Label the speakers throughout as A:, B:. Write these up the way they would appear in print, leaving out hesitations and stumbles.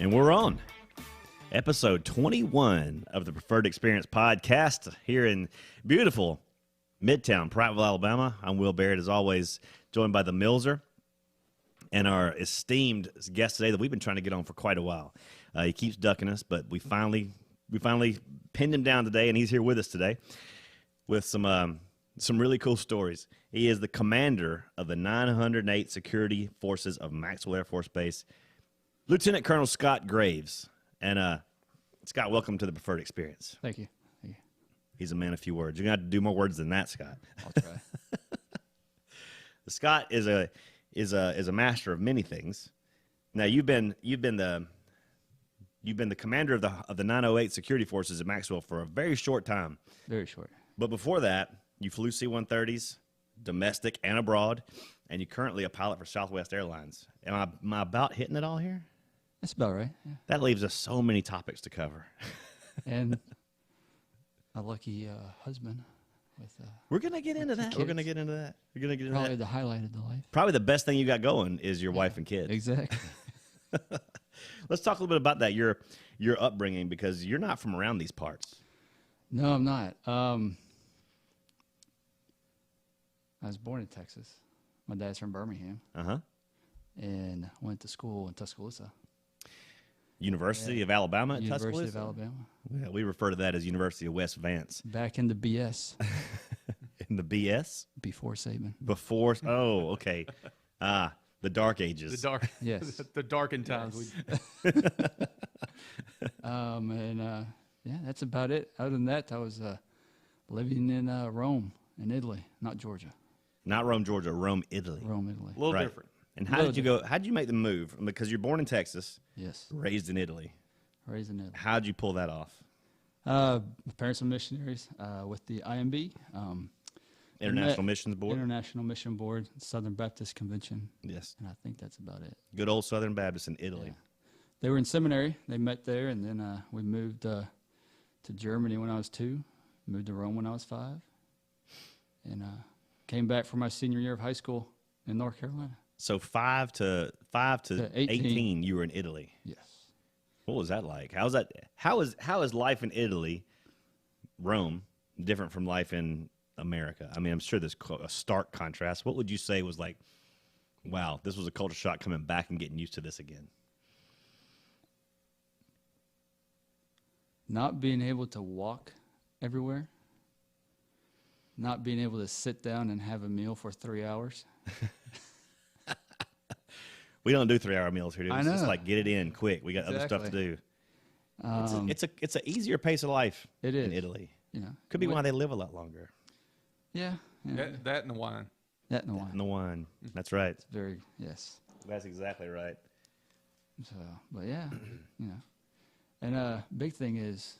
A: And we're on episode 21 of the Preferred Experience podcast here in beautiful Midtown, Prattville, Alabama. I'm Will Barrett, as always, joined by the Millzer and our esteemed guest today that we've been trying to get on for quite a while. He keeps ducking us, but we finally pinned him down today, and he's here with us today with some really cool stories. He is the commander of the 908th Security Forces of Maxwell Air Force Base, Lieutenant Colonel Scott Graves. And Scott, welcome to the Preferred Experience.
B: Thank you. Thank you.
A: He's a man of few words. You're going to have to do more words than that, Scott.
B: I'll try.
A: Scott is a master of many things. Now you've been the commander of the 908 Security Forces at Maxwell for a very short time.
B: Very short.
A: But before that, you flew C-130s, domestic and abroad, and you're currently a pilot for Southwest Airlines. Am I about hitting it all here?
B: That's about right. Yeah.
A: That leaves us so many topics to cover.
B: And a lucky husband with
A: We're gonna get into that.
B: kids.
A: We're gonna get into that. We're gonna get into
B: probably
A: that.
B: the highlight of the life.
A: Probably the best thing you got going is your wife and kids.
B: Exactly.
A: Let's talk a little bit about that. Your upbringing, because you're not from around these parts.
B: No, I'm not. I was born in Texas. My dad's from Birmingham, and went to school in Tuscaloosa.
A: University of Alabama at
B: University
A: Tuscaloosa?
B: of Alabama.
A: Yeah, we refer to that as University of West Vance.
B: Back in the BS.
A: In the BS?
B: Before Saban.
A: Before, okay. The dark ages.
C: The dark,
B: Yes.
C: the darkened times.
B: Yes. Yeah, that's about it. Other than that, I was living in Rome, in Italy, not Georgia.
A: Not Rome, Georgia, Rome, Italy.
B: Rome, Italy.
C: A little
A: Right.
C: different.
A: And how did you go? How did you make the move? Because you're born in Texas,
B: Yes.
A: raised in Italy.
B: Raised in Italy.
A: How did you pull that off?
B: My parents were missionaries with the IMB.
A: International Missions Board?
B: International Mission Board, Southern Baptist Convention.
A: Yes.
B: And I think that's about it.
A: Good old Southern Baptist in Italy.
B: Yeah. They were in seminary. They met there, and then we moved to Germany when I was 2, moved to Rome when I was 5, and came back for my senior year of high school in North Carolina.
A: So 5 to 18, you were in Italy.
B: Yes.
A: What was that like? How is life in Italy, Rome, different from life in America? I mean, I'm sure there's a stark contrast. What would you say was like, wow, this was a culture shock coming back and getting used to this again?
B: Not being able to walk everywhere. Not being able to sit down and have a meal for 3 hours.
A: We don't do 3-hour meals here, do we?
B: I
A: It's just
B: know.
A: like get it in quick. We got other stuff to do. It's an easier pace of life
B: It
A: in
B: is.
A: Italy.
B: You know.
A: Could be why they live a lot longer.
B: Yeah. Yeah.
C: That and the wine.
B: That and the wine.
A: And the wine. That's right.
B: Very, yes.
A: That's exactly right.
B: So, but yeah, you know. And big thing is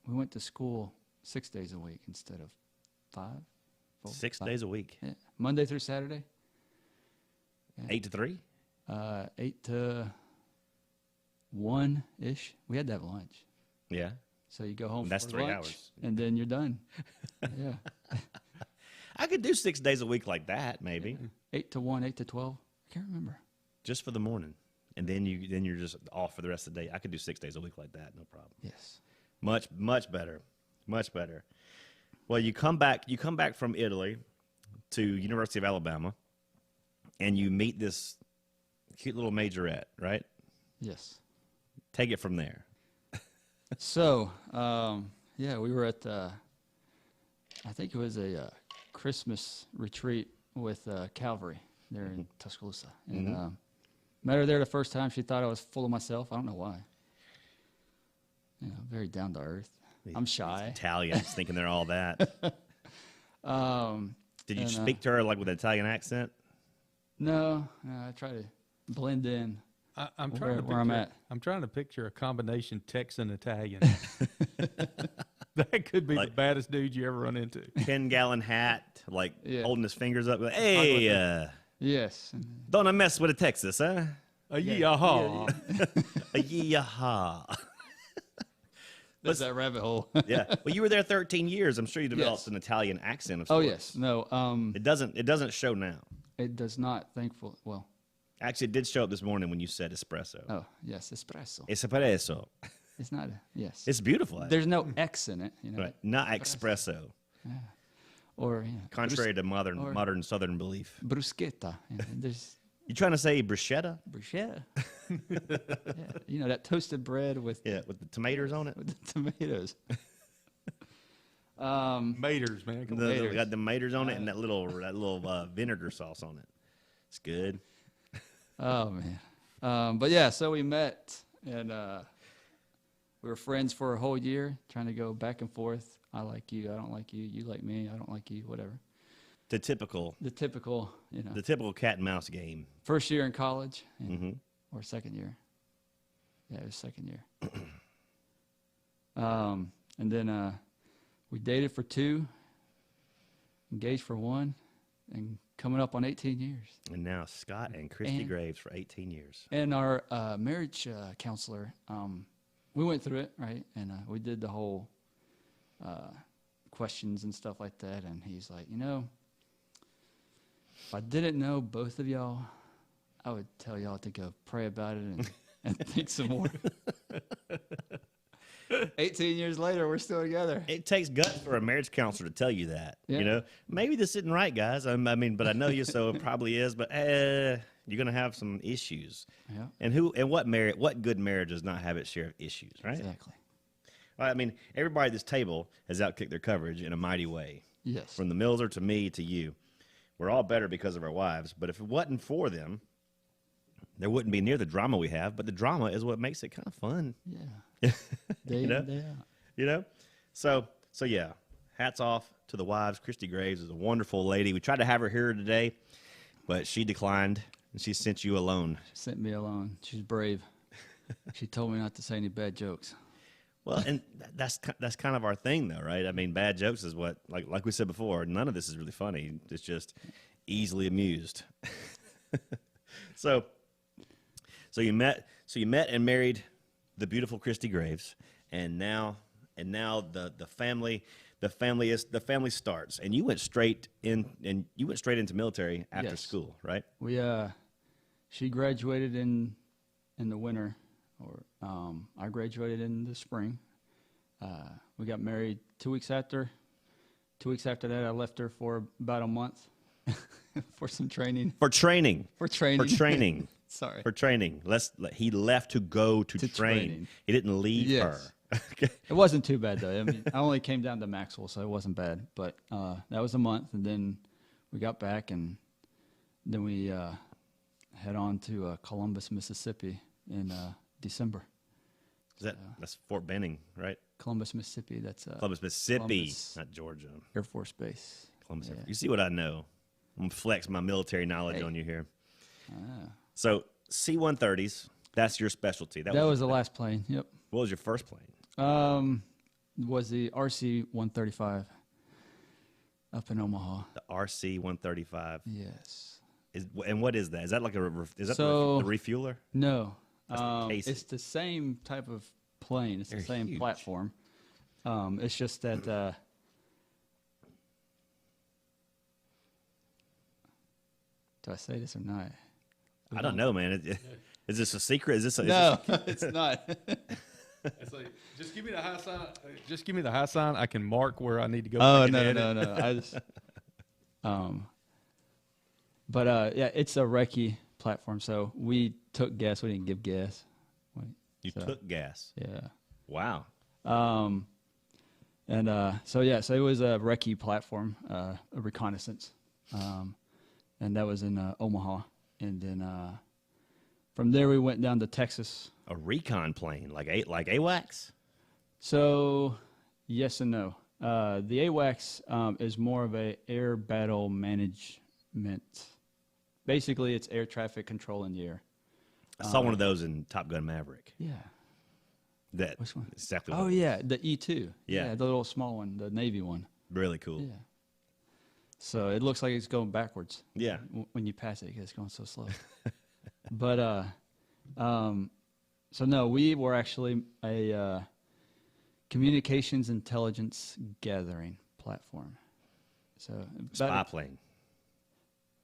B: we went to school 6 days a week instead of 5. 4,
A: 6
B: 5.
A: days a week.
B: Yeah. Monday through Saturday. Yeah.
A: 8 to 3?
B: 8 to 1-ish. We had to have lunch.
A: Yeah.
B: So you go home
A: That's
B: for
A: 3
B: lunch,
A: hours.
B: and then you're done. Yeah.
A: I could do 6 days a week like that, maybe.
B: 8 to 1, 8 to 12. I can't remember.
A: Just for the morning. And then you're just off for the rest of the day. I could do 6 days a week like that, no problem.
B: Yes.
A: Much better. Much better. Well, you come back from Italy to University of Alabama, and you meet this cute little majorette, right?
B: Yes.
A: Take it from there.
B: So, yeah, we were at, I think it was a Christmas retreat with Calvary there in Tuscaloosa. And met her there the first time. She thought I was full of myself. I don't know why. You know, very down to earth. I'm shy.
A: Italians thinking they're all that. Did you speak to her like with an Italian accent?
B: No, I try to blend in.
C: I'm trying to
B: where I'm
C: picture-
B: at.
C: I'm trying to picture a combination Texan-Italian. That could be
A: Like-
C: the baddest dude you ever run into.
A: 10-gallon hat, like
B: Yeah.
A: holding his fingers up. Like, hey,
B: Yes.
A: Don't mess with a Texas, huh?
C: Yee-haw.
A: A yee-haw.
B: There's that rabbit hole.
A: Yeah. Well, you were there 13 years. I'm sure you developed
B: Yes.
A: an Italian accent of
B: Oh
A: sorts.
B: yes. No.
A: It doesn't show now.
B: It does not. Thankful. Well.
A: Actually, it did show up this morning when you said espresso.
B: Oh yes, espresso.
A: Espresso.
B: It's not. Yes.
A: It's beautiful.
B: There's no X in it. You know.
A: Right. Not espresso.
B: Or
A: Contrary to modern Southern belief.
B: bruschetta. There's
A: You trying to say bruschetta?
B: bruschetta. Yeah. You know that toasted bread with
A: With the tomatoes on it.
B: with the tomatoes.
C: Maters, man. Come on.
A: We got the tomatoes on it and that little vinegar sauce on it. It's good.
B: Oh man. But yeah, so we met and we were friends for a whole year, trying to go back and forth. I like you, I don't like you. You like me, I don't like you. Whatever.
A: The typical cat and mouse game.
B: First year in college,
A: Mm-hmm.
B: or second year. Yeah, it was second year. And then we dated for 2, engaged for 1, and coming up on 18 years.
A: And now Scott and Christy Graves for 18 years.
B: And our marriage counselor, we went through it, right? And we did the whole questions and stuff like that. And he's like, if I didn't know both of y'all, I would tell y'all to go pray about it and think some more. 18 years later, we're still together.
A: It takes guts for a marriage counselor to tell you that.
B: Yeah.
A: Maybe this isn't right, guys. I mean, but I know you, so it probably is. But you're gonna have some issues.
B: Yeah.
A: And what good marriage does not have its share of issues, right?
B: Exactly.
A: Well, I mean, everybody at this table has outkicked their coverage in a mighty way.
B: Yes.
A: From the Millzer to me to you, we're all better because of our wives. But if it wasn't for them, there wouldn't be near the drama we have. But the drama is what makes it kind of fun.
B: Yeah. Day in, day out.
A: So yeah, hats off to the wives. Christy Graves is a wonderful lady. We tried to have her here today, but she declined, and she sent you alone.
B: She sent me alone. She's brave. She told me not to say any bad jokes.
A: Well, and that's kind of our thing, though, right? I mean, bad jokes is what, like we said before, none of this is really funny. It's just easily amused. So you met and married the beautiful Christy Graves, and now the family starts. And you went straight into military after
B: Yes.
A: school, right?
B: She graduated in the winter, or I graduated in the spring. We got married 2 weeks after. 2 weeks after that, I left her for about a month for some training.
A: For training.
B: Sorry.
A: For training. He left to go to train.
B: training.
A: He didn't leave
B: Yes.
A: her. Okay.
B: It wasn't too bad, though. I mean, I only came down to Maxwell, so it wasn't bad. But that was a month, and then we got back, and then we head on to Columbus, Mississippi in December.
A: That's Fort Benning, right?
B: Columbus, Mississippi. That's
A: Columbus, Mississippi,
B: Columbus
A: not Georgia.
B: Air Force Base.
A: Columbus.
B: Yeah.
A: You see what I know? I'm gonna flex my military knowledge
B: Hey.
A: on you here.
B: Ah.
A: So C-130s, that's your specialty.
B: That was the last plane. Yep.
A: What was your first plane?
B: Was the RC-135 up in Omaha.
A: The RC-135.
B: Yes.
A: And what is that? Is that like the refueler?
B: No.
A: That's the casing.
B: It's the same type of plane. It's
A: They're
B: the same
A: huge.
B: platform. It's just that do I say this or not?
A: I don't know, man. Is this a secret? Is this
B: No, it's not.
C: It's like, just give me the high sign. Just give me the high sign. I can mark where I need to go.
B: Oh,
C: back and
B: no.
C: edit.
B: I just yeah, it's a recce platform. So we took gas. We didn't give gas.
A: You took gas.
B: Yeah.
A: Wow.
B: So it was a recce platform, a reconnaissance, and that was in Omaha, and then from there we went down to Texas.
A: A recon plane, like AWACS?
B: So yes and no. The AWACS is more of a air battle management. Basically, it's air traffic control in the air.
A: I saw one of those in Top Gun Maverick.
B: Yeah. Which one?
A: Exactly.
B: Oh, yeah, the E2.
A: Yeah.
B: The little small one, the Navy one.
A: Really cool.
B: Yeah. So it looks like it's going backwards.
A: Yeah.
B: When you pass it, because it's going so slow. But so no, we were actually a communications intelligence gathering platform. So
A: Spy plane.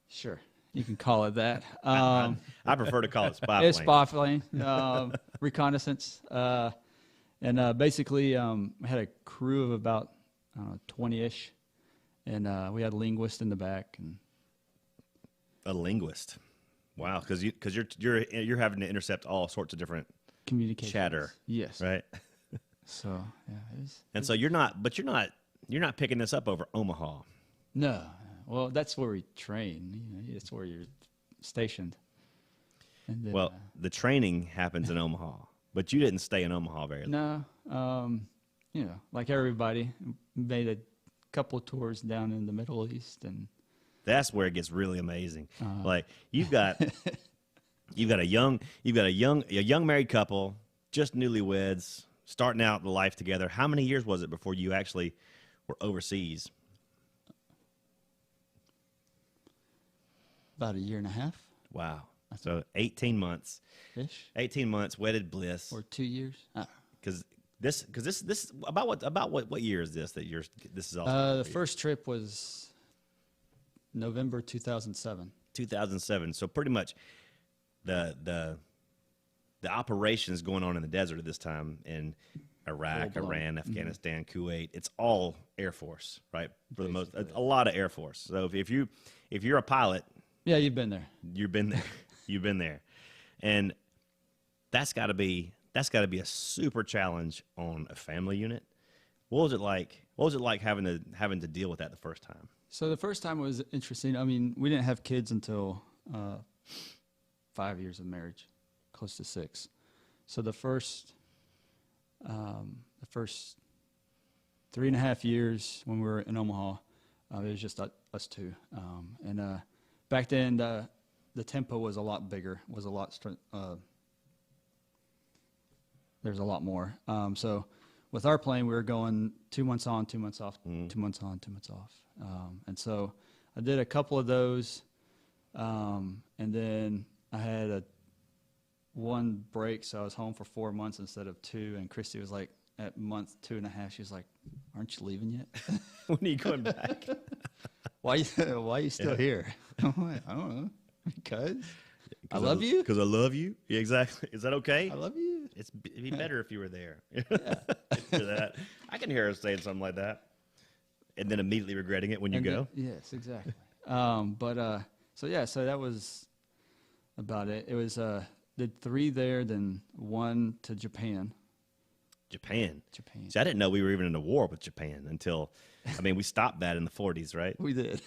B: Sure, you can call it that.
A: I prefer to call it spy plane.
B: It's spy plane, reconnaissance, and basically we had a crew of about 20-ish, and we had a linguist in the back. And
A: a linguist. Wow, because you're having to intercept all sorts of different
B: communication
A: chatter.
B: Yes.
A: Right.
B: So yeah,
A: and so you're not picking this up over Omaha.
B: No. Well, that's where we train. That's where you're stationed. And then,
A: Well, the training happens in Omaha, but you didn't stay in Omaha very long.
B: No. Like everybody, made a couple of tours down in the Middle East, and
A: That's where it gets really amazing. Like you've got a young married couple, just newlyweds, starting out the life together. How many years was it before you actually were overseas?
B: about a year and a half.
A: Wow. So 18 months.
B: Ish.
A: 18 months, wedded bliss.
B: Or 2 years.
A: Because this about what year is this that this is all?
B: The first trip was November 2007.
A: 2007. So pretty much the operations going on in the desert at this time in Iraq, Iran, Afghanistan, Kuwait. It's all Air Force, right? For the most, a lot of Air Force. So if you're a pilot,
B: yeah, you've been there.
A: You've been there. You've been there, and that's got to be a super challenge on a family unit. What was it like? What was it like having to deal with that the first time?
B: So the first time was interesting. I mean, we didn't have kids until 5 years of marriage, close to 6. So the first 3.5 years when we were in Omaha, it was just us two. And back then, the tempo was a lot bigger. Was a lot. There's a lot more. So with our plane, we were going 2 months on, 2 months off, 2 months on, 2 months off. And so I did a couple of those, and then I had one break, so I was home for 4 months instead of 2. And Christy was like, at month 2.5, she was like, "Aren't you leaving yet?"
A: When are you going back?
B: Why are you still here? I'm like, I don't know. Because I love you.
A: Because I love you. Yeah, exactly. Is that okay?
B: I love you.
A: It'd be better if you were there. That. I can hear her saying something like that, and then immediately regretting it when you go.
B: Yes, exactly. So that was about it. It was did 3 there, then 1 to Japan.
A: Japan. See, I didn't know we were even in a war with Japan until, we stopped that in the 40s, right?
B: We did.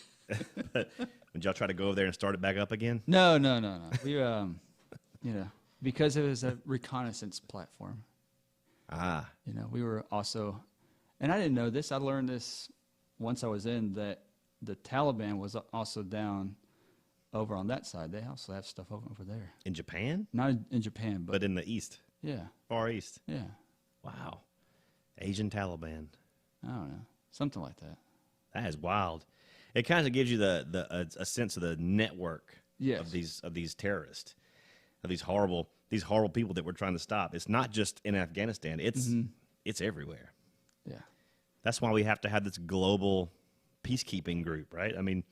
A: But would y'all try to go over there and start it back up again?
B: No. We, because it was a reconnaissance platform. We were also, and I didn't know this. I learned this once I was in, that the Taliban was also down over on that side. They also have stuff over there.
A: In Japan?
B: Not in Japan,
A: but in the East.
B: Yeah.
A: Far East.
B: Yeah.
A: Wow. Asian Taliban.
B: I don't know. Something like that.
A: That is wild. It kind of gives you a sense of the network of these terrorists, of these horrible people that we're trying to stop. It's not just in Afghanistan. It's everywhere.
B: Yeah.
A: That's why we have to have this global peacekeeping group, right? I mean,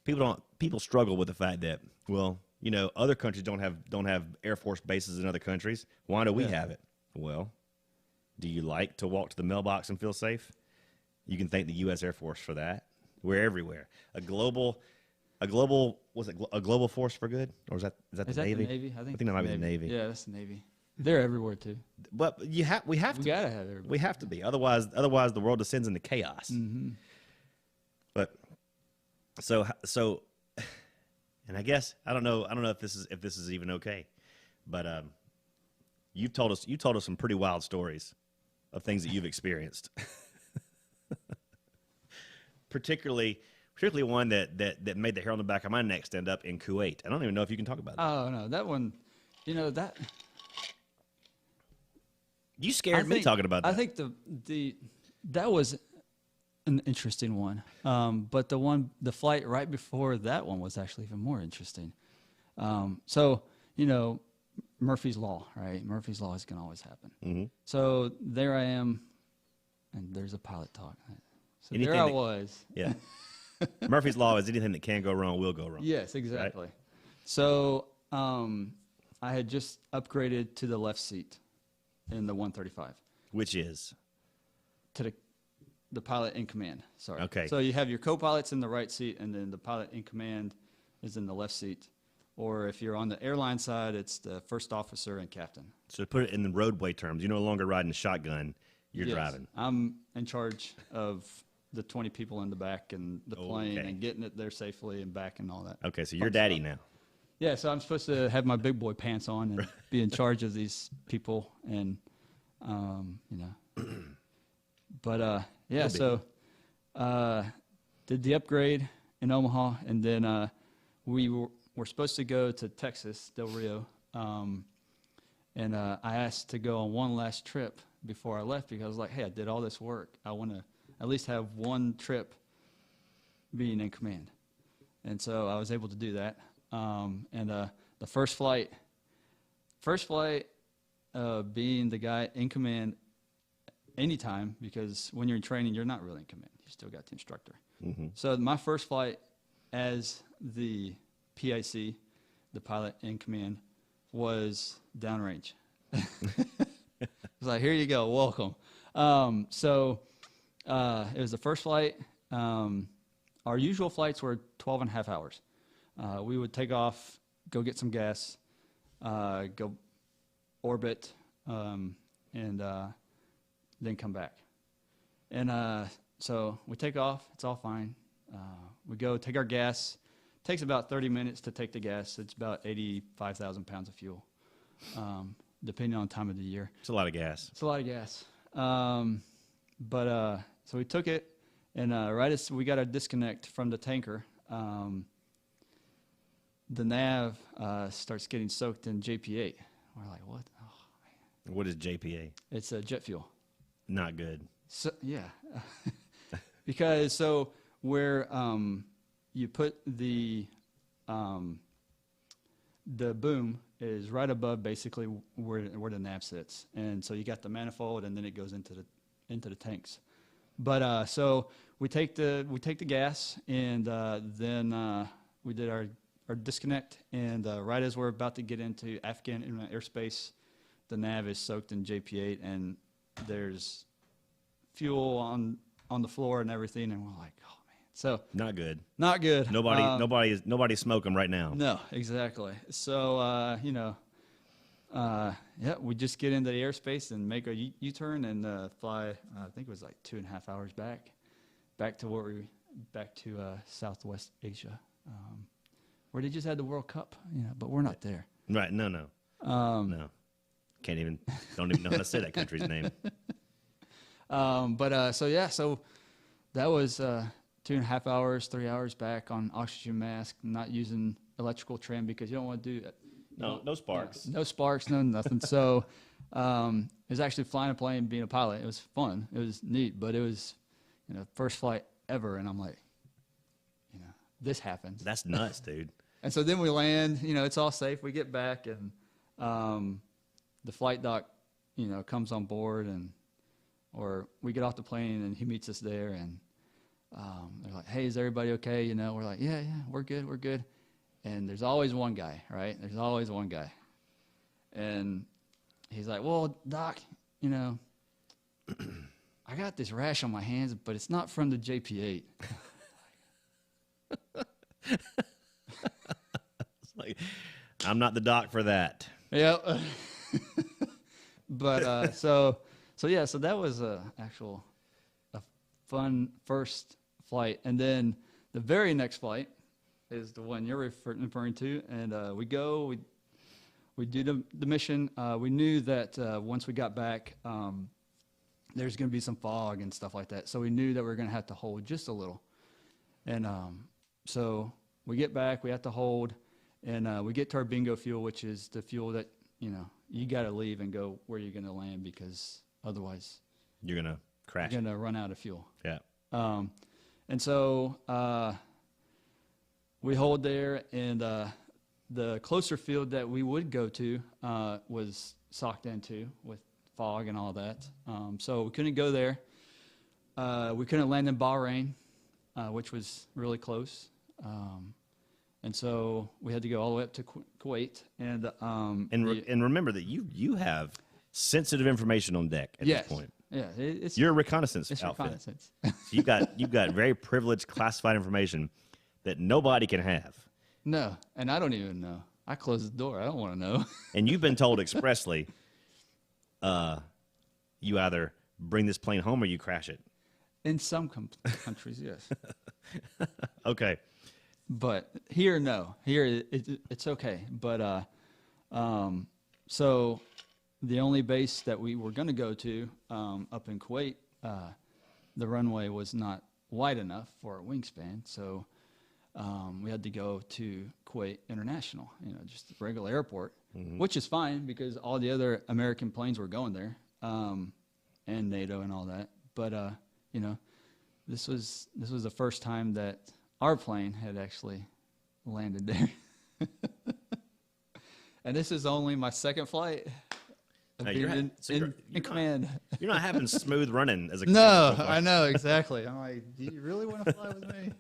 A: people struggle with the fact that, other countries don't have Air Force bases in other countries. Why do we have it? Well, do you like to walk to the mailbox and feel safe? You can thank the U.S. Air Force for that. We're everywhere. A global force for good, or is that the Navy?
B: The Navy? I think
A: that might be the Navy.
B: Yeah, that's the Navy. They're everywhere too.
A: But we have to.
B: We gotta have everybody.
A: We have to be. Otherwise the world descends into chaos.
B: Mm-hmm.
A: But so, and I guess I don't know if this is even okay, but you told us some pretty wild stories of things that you've experienced. Particularly one that made the hair on the back of my neck stand up in Kuwait. I don't even know if you can talk about that.
B: Oh no, that one, that.
A: You scared me talking about that.
B: I think that was an interesting one. But the flight right before that one was actually even more interesting. So, you know, Murphy's Law, right? Murphy's Law is going to always happen.
A: Mm-hmm.
B: So there I am, and there's a pilot talk. So
A: Anything
B: there I
A: that-
B: was.
A: Yeah. Murphy's Law is anything that can go wrong will go wrong.
B: Yes, exactly. So I had just upgraded to the left seat in the 135.
A: Which is?
B: To the pilot in command. Sorry.
A: Okay.
B: So you have your co-pilots in the right seat, and then the pilot in command is in the left seat. Or if you're on the airline side, it's the first officer and captain.
A: So to put it in the roadway terms, you're no longer riding a shotgun, you're
B: Yes.
A: driving.
B: I'm in charge of the 20 people in the back and the plane
A: Okay.
B: and getting it there safely and back and all that.
A: Okay, so you're daddy now.
B: Yeah, so I'm supposed to have my big boy pants on and be in charge of these people, and you know. But yeah, so did the upgrade in Omaha, and then we were supposed to go to Texas, Del Rio, and I asked to go on one last trip before I left because I was like, hey, I did all this work. I want to at least have one trip being in command, and so I was able to do that. And the first flight, being the guy in command anytime, because when you're in training, you're not really in command. You still got the instructor.
A: Mm-hmm.
B: So my first flight as the PIC, the pilot in command, was downrange. It's like, here you go, welcome. So it was the first flight. Our usual flights were 12 and a half hours. We would take off, go get some gas, go orbit, and then come back. And so we take off. It's all fine. We go take our gas. Takes about 30 minutes to take the gas. It's about 85,000 pounds of fuel, depending on time of the year.
A: It's a lot of gas.
B: It's a lot of gas. But so we took it, and right as we got our disconnect from the tanker, the nav starts getting soaked in JP8. We're like, what? Oh,
A: What is JPA?
B: it's jet fuel.
A: Not good.
B: So, yeah. Because so where you put the boom is right above basically where the nav sits, and so you got the manifold, and then it goes into the tanks. But so we take the gas, and then we did our disconnect, and right as we're about to get into Afghan Internet Airspace, the nav is soaked in JP8, and there's fuel on the floor and everything, and we're like, oh man, so
A: Not good.
B: not good.
A: Nobody's smoking right now.
B: No, exactly. So yeah, we just get into the airspace and make a U-turn and fly. I think it was like 2.5 hours back to Southwest Asia, where they just had the World Cup. But we're not there.
A: Right? No. No. Don't even know how to say that country's name.
B: So that was 2.5 hours, 3 hours back on oxygen mask, not using electrical trim because you don't want to do that.
A: No sparks.
B: No sparks, no nothing. So it was actually flying a plane, being a pilot. It was fun. It was neat, but it was first flight ever, and I'm like, this happens.
A: That's nuts, dude.
B: And so then we land. It's all safe. We get back, and the flight doc, comes on board, or we get off the plane, and he meets us there, and they're like, "Hey, is everybody okay?" We're like, "Yeah, we're good." And there's always one guy, right? There's always one guy, and he's like, "Well, doc, I got this rash on my hands, but it's not from the JP8."
A: It's like, I'm not the doc for that.
B: Yep. But so that was a fun first flight, and then the very next flight is the one you're referring to, and we do the mission. We knew that once we got back, there's going to be some fog and stuff like that, so we knew that we were going to have to hold just a little, and so we get back, we have to hold, and we get to our bingo fuel, which is the fuel that you got to leave and go where you're going to land, because otherwise
A: You're gonna crash.
B: you're going to run out of fuel.
A: Yeah.
B: And so we hold there, and the closer field that we would go to was socked into with fog and all that. So we couldn't go there. We couldn't land in Bahrain, which was really close. And so we had to go all the way up to Kuwait.
A: And remember that you have sensitive information on deck at this point.
B: Yeah,
A: You're a reconnaissance
B: it's
A: outfit.
B: reconnaissance.
A: So you've got very privileged classified information that nobody can have.
B: No, and I don't even know. I closed the door. I don't want to know.
A: And you've been told expressly, you either bring this plane home or you crash it.
B: In some countries, yes.
A: Okay.
B: But here, no. Here, it's okay. But so the only base that we were going to go to up in Kuwait, the runway was not wide enough for a wingspan. So we had to go to Kuwait International, just a regular airport, which is fine because all the other American planes were going there, and NATO and all that. But this was the first time that our plane had actually landed there. And this is only my second flight of being in command.
A: You're not having smooth running as a
B: No, I know, exactly. I'm like, do you really want to fly with me?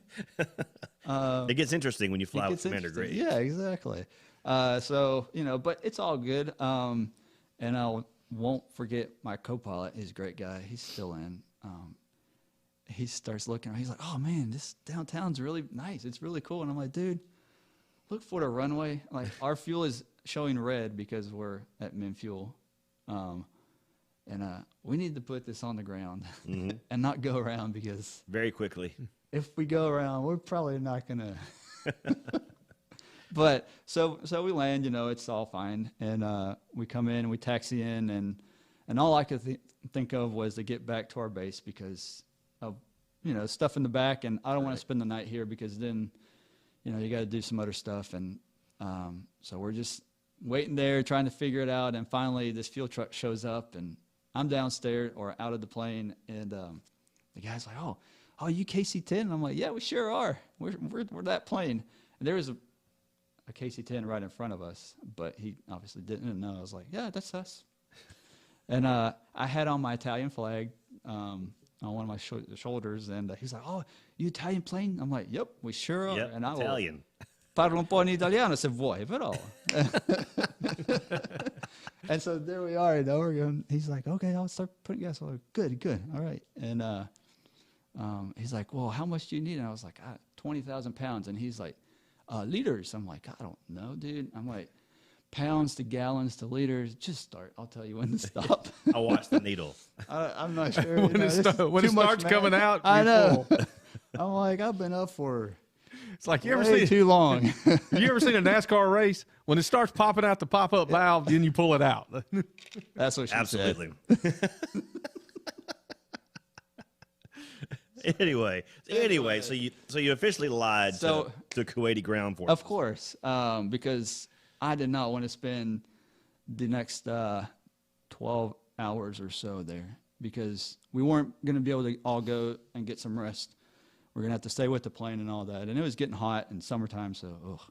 A: It gets interesting when you fly with Commander Green.
B: Yeah, exactly. So, but it's all good. And I won't forget my co-pilot. He's a great guy. He's still in. He starts looking around. He's like, oh, man, this downtown's really nice. It's really cool. And I'm like, dude, look for the runway. Like, our fuel is showing red because we're at min fuel. And we need to put this on the ground and not go around because
A: very quickly.
B: If we go around, we're probably not going to. But so we land, it's all fine. And we come in, we taxi in, and all I could think of was to get back to our base because of, stuff in the back. And I don't want to spend the night here because then, you got to do some other stuff. And so we're just waiting there, trying to figure it out. And finally, this fuel truck shows up, and I'm downstairs or out of the plane. And the guy's like, oh, you KC-10? And I'm like, yeah, we sure are. We're that plane. And there was a KC-10 right in front of us, but he obviously didn't know. I was like, yeah, that's us. And I had on my Italian flag on one of my shoulders, and he's like, oh, you Italian plane? I'm like, yep, we sure are.
A: Yep,
B: and I
A: Italian.
B: Parlo un po' in italiano se vuoi, però. And so there we are. We're going, he's like, okay, I'll start putting gas. I'm like, good, all right. And he's like, well, how much do you need? And I was like, 20,000 pounds. And he's like, liters. I'm like, I don't know, dude. I'm like, pounds to gallons to liters. Just start. I'll tell you when to stop.
A: I'll watch the needle.
B: I'm not sure.
C: When it starts coming out,
B: I know. I'm like, I've been up for
C: it's like you ever
B: way
C: seen
B: too long.
C: You ever seen a NASCAR race? When it starts popping out the pop-up valve, then you pull it out.
B: That's what she
A: Absolutely. Anyway, so you officially lied to Kuwaiti ground forces.
B: Of course, because I did not want to spend the next 12 hours or so there because we weren't going to be able to all go and get some rest. We're going to have to stay with the plane and all that. And it was getting hot in summertime, so, ugh.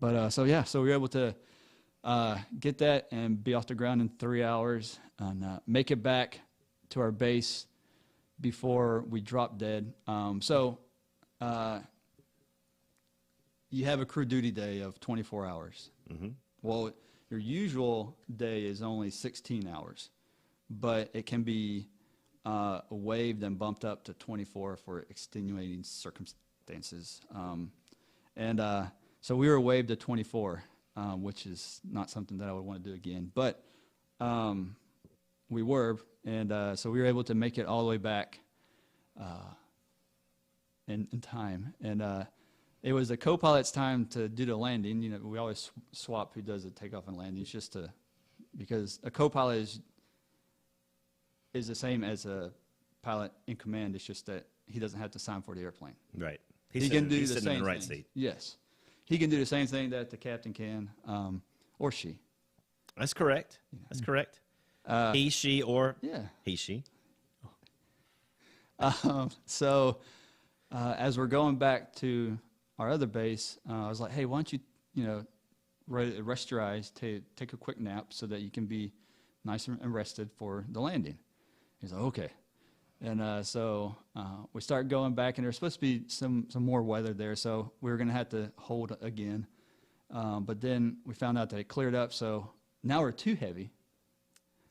B: But, so we were able to get that and be off the ground in 3 hours and make it back to our base before we dropped dead. You have a crew duty day of 24 hours. Mm-hmm. Well, your usual day is only 16 hours, but it can be waived and bumped up to 24 for extenuating circumstances. So we were waived to 24, which is not something that I would want to do again. But we were, and so we were able to make it all the way back in time. And it was the co-pilot's time to do the landing. We always swap who does the takeoff and landing. It's just because a co-pilot is the same as a pilot in command. It's just that he doesn't have to sign for the airplane.
A: Right.
B: He can do the same
A: in the right
B: thing.
A: seat.
B: Yes. He can do the same thing that the captain can, or she.
A: That's correct. That's correct. He, she, or
B: yeah.
A: he, she.
B: So as we're going back to our other base, I was like, hey, why don't you, rest your eyes, take a quick nap so that you can be nice and rested for the landing. He's like, okay. And so we start going back, and there's supposed to be some more weather there, so we were going to have to hold again. But then we found out that it cleared up, so now we're too heavy.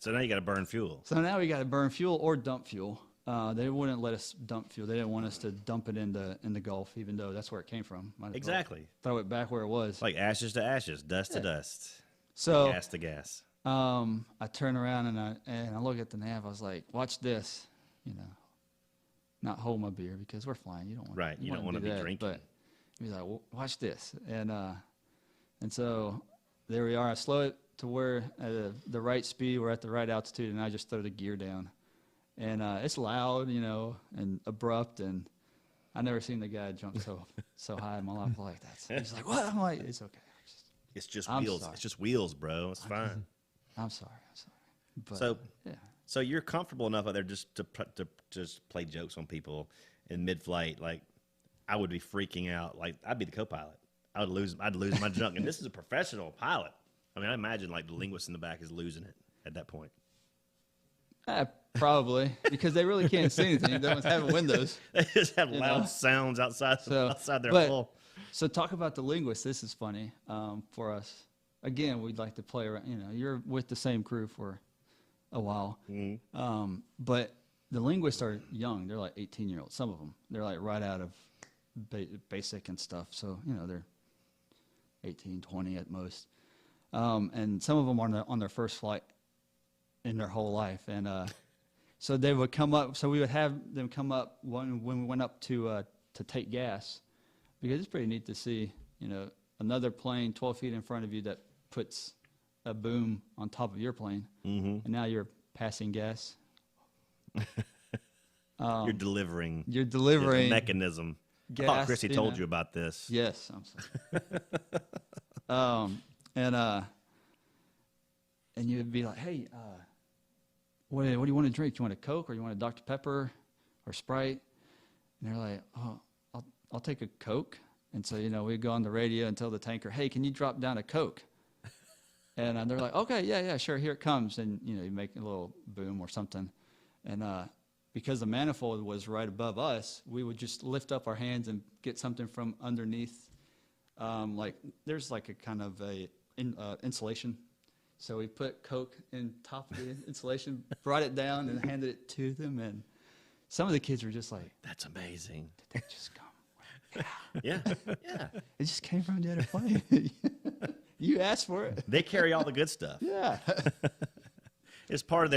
A: So now you got to burn fuel.
B: So now we got to burn fuel or dump fuel. They wouldn't let us dump fuel. They didn't want us to dump it in the Gulf, even though that's where it came from. Might as well
A: Exactly.
B: throw it back where it was.
A: Like ashes to ashes, dust to dust,
B: So
A: gas to gas.
B: I turn around and I look at the nav. I was like, watch this, not hold my beer because we're flying. You don't want
A: Right. You don't want to be
B: that,
A: drinking.
B: But he's like, well, watch this. And so there we are. I slow it to where at the right speed, we're at the right altitude, and I just throw the gear down. And it's loud, and abrupt, and I never seen the guy jump so high in my life like that. He's like, what? I'm like, it's okay.
A: It's just
B: I'm
A: wheels.
B: sorry.
A: It's just wheels, bro. It's fine.
B: I'm sorry. But,
A: So,
B: yeah.
A: So you're comfortable enough out there just to just play jokes on people in mid-flight. Like, I would be freaking out. Like, I'd be the co-pilot. I'd lose my junk. And this is a professional pilot. I mean, I imagine like the linguist in the back is losing it at that point.
B: Probably, because they really can't see anything. They don't have windows.
A: They just have loud sounds outside their hull.
B: So talk about the linguist. This is funny for us. Again, we'd like to play around. You're with the same crew for a while.
A: Mm-hmm.
B: But the linguists are young. They're like 18-year-olds. Some of them. They're like right out of basic and stuff. So, they're 18, 20 at most. And some of them are on their first flight in their whole life. And so they would come up. So we would have them come up when we went up to take gas, because it's pretty neat to see, another plane 12 feet in front of you that puts a boom on top of your plane.
A: Mm-hmm.
B: And now you're passing gas.
A: You're delivering
B: the
A: mechanism. I
B: gas,
A: thought Chrissy told you about this.
B: Yes, I'm sorry. And you'd be like, hey, what do you want to drink? You want a Coke, or you want a Dr. Pepper or Sprite? And they're like, oh, I'll take a Coke. And so, we'd go on the radio and tell the tanker, hey, can you drop down a Coke? And they're like, okay, yeah, sure, here it comes. And, you make a little boom or something. And because the manifold was right above us, we would just lift up our hands and get something from underneath. There's like a kind of insulation. So we put Coke in top of the insulation, brought it down, and handed it to them. And some of the kids were just like,
A: That's amazing.
B: did that just come?
A: Yeah.
B: It just came from the other plane. You asked for it.
A: They carry all the good stuff.
B: Yeah.
A: It's part of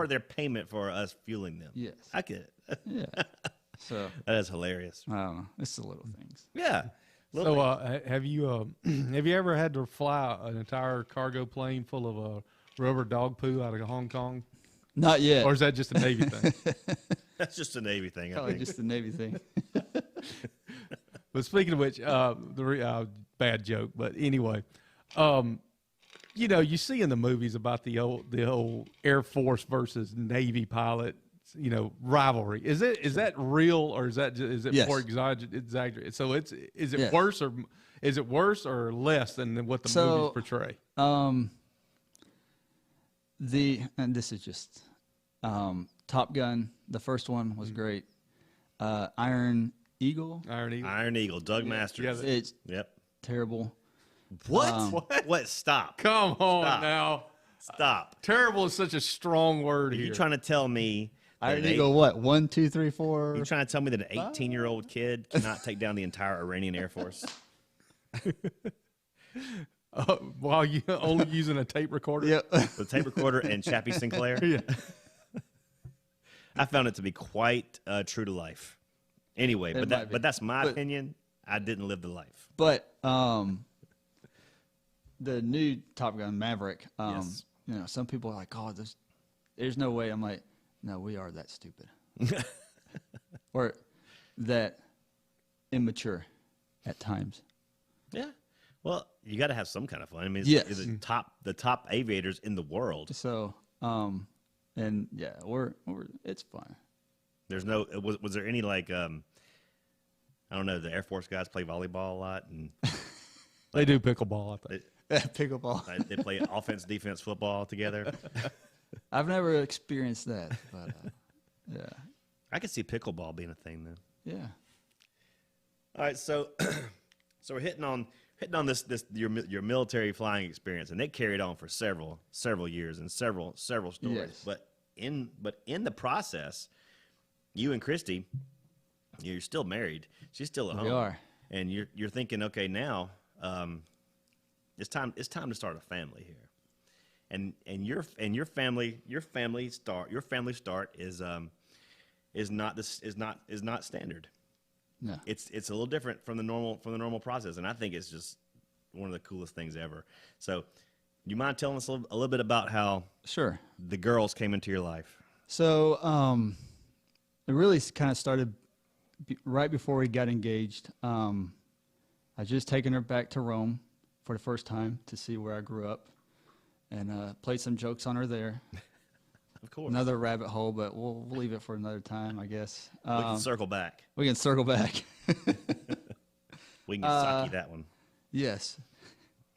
A: their payment for us fueling them.
B: Yes.
A: I get it.
B: Yeah. So
A: That is hilarious.
B: I don't know. It's the little things.
A: Yeah.
C: So, have you ever had to fly an entire cargo plane full of rubber dog poo out of Hong Kong?
B: Not yet.
C: Or is that just a Navy thing?
A: That's just a Navy thing, I
B: Probably
A: think.
B: just the Navy thing.
C: But speaking of which, bad joke, but anyway, you see in the movies about the old Air Force versus Navy pilot, rivalry. Is that real, or is it
B: Yes.
C: more exaggerated? So is it
B: Yes.
C: worse or less than what the movies portray?
B: And this is just Top Gun. The first one was great. Iron Eagle.
A: Iron Eagle, Doug Masters.
C: Yeah,
B: It's
A: Yep.
B: terrible.
A: What? What? Stop.
C: Come on
A: Stop.
C: now.
A: Stop.
C: Terrible is such a strong word
A: Are
C: here.
A: you trying to tell me
B: Iron Eagle, what? 1, 2, 3, 4.
A: You're trying to tell me that an 18-year-old kid cannot take down the entire Iranian Air Force?
C: While you only using a tape recorder?
B: Yep.
A: The tape recorder and Chappie Sinclair?
C: Yeah.
A: I found it to be quite true to life. Anyway,
B: It might be.
A: but that's my opinion. I didn't live the life.
B: But the new Top Gun Maverick,
A: Yes.
B: some people are like, oh, there's no way. I'm like, no, we are that stupid. Or that immature at times.
A: Yeah. Well, you got to have some kind of fun. I mean,
B: Yes.
A: it's the top aviators in the world.
B: So, and yeah, we're it's fun.
A: There's no was there any like I don't know, the Air Force guys play volleyball a lot and
C: They do pickleball, I think.
B: Pickleball.
A: they play offense, defense, football together.
B: I've never experienced that, but yeah.
A: I could see pickleball being a thing though.
B: Yeah.
A: All right, so so we're hitting on this your military flying experience, and it carried on for several years and several stories.
B: Yes.
A: But in the process, you and Christy, you're still married. She's still at home.
B: We are.
A: And you're thinking, okay, now it's time to start a family here. And your family start is not standard.
B: No.
A: It's a little different from the normal process, and I think it's just one of the coolest things ever. So, you mind telling us a little bit about how
B: Sure.
A: the girls came into your life?
B: So it really kind of started right before we got engaged. I just taken her back to Rome for the first time to see where I grew up, and played some jokes on her there.
A: Of course.
B: Another rabbit hole, but we'll leave it for another time, I guess.
A: We can circle back.
B: We can circle back.
A: We can get Saki that one.
B: Yes.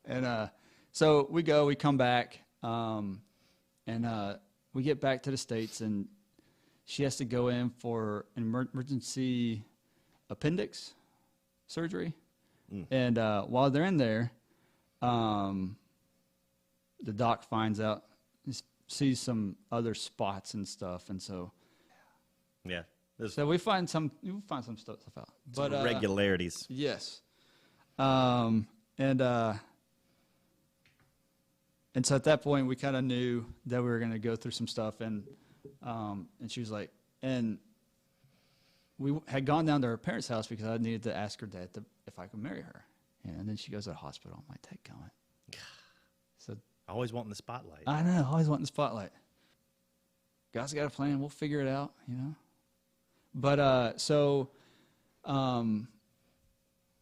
B: And so we come back, and we get back to the States, and she has to go in for an emergency appendix surgery. And while they're in there, the doc finds out, sees some other spots and stuff, and so
A: Yeah.
B: so we find some stuff out. But
A: Some irregularities.
B: yes, and so at that point we kind of knew that we were going to go through some stuff, and she was like, and we had gone down to her parents' house because I needed to ask her dad if I could marry her, and then she goes to the hospital. I'm like, take going. So
A: Always wanting the spotlight.
B: I know, always wanting the spotlight. God's got a plan. We'll figure it out, But so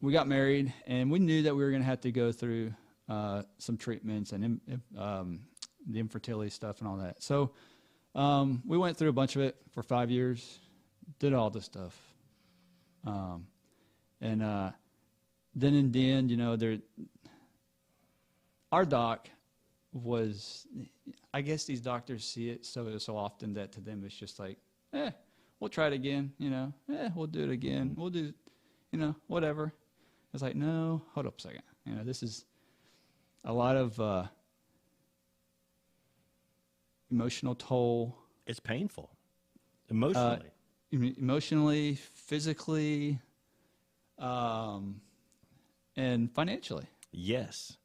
B: we got married, and we knew that we were going to have to go through some treatments and the infertility stuff and all that. So we went through a bunch of it for 5 years, did all this stuff. And then in the end, our doc was, I guess these doctors see it so often that to them it's just like, we'll try it again, we'll do it again, we'll do, whatever. It's like, no, hold up a second. This is a lot of emotional toll.
A: It's painful. Emotionally.
B: Emotionally, physically, and financially.
A: Yes.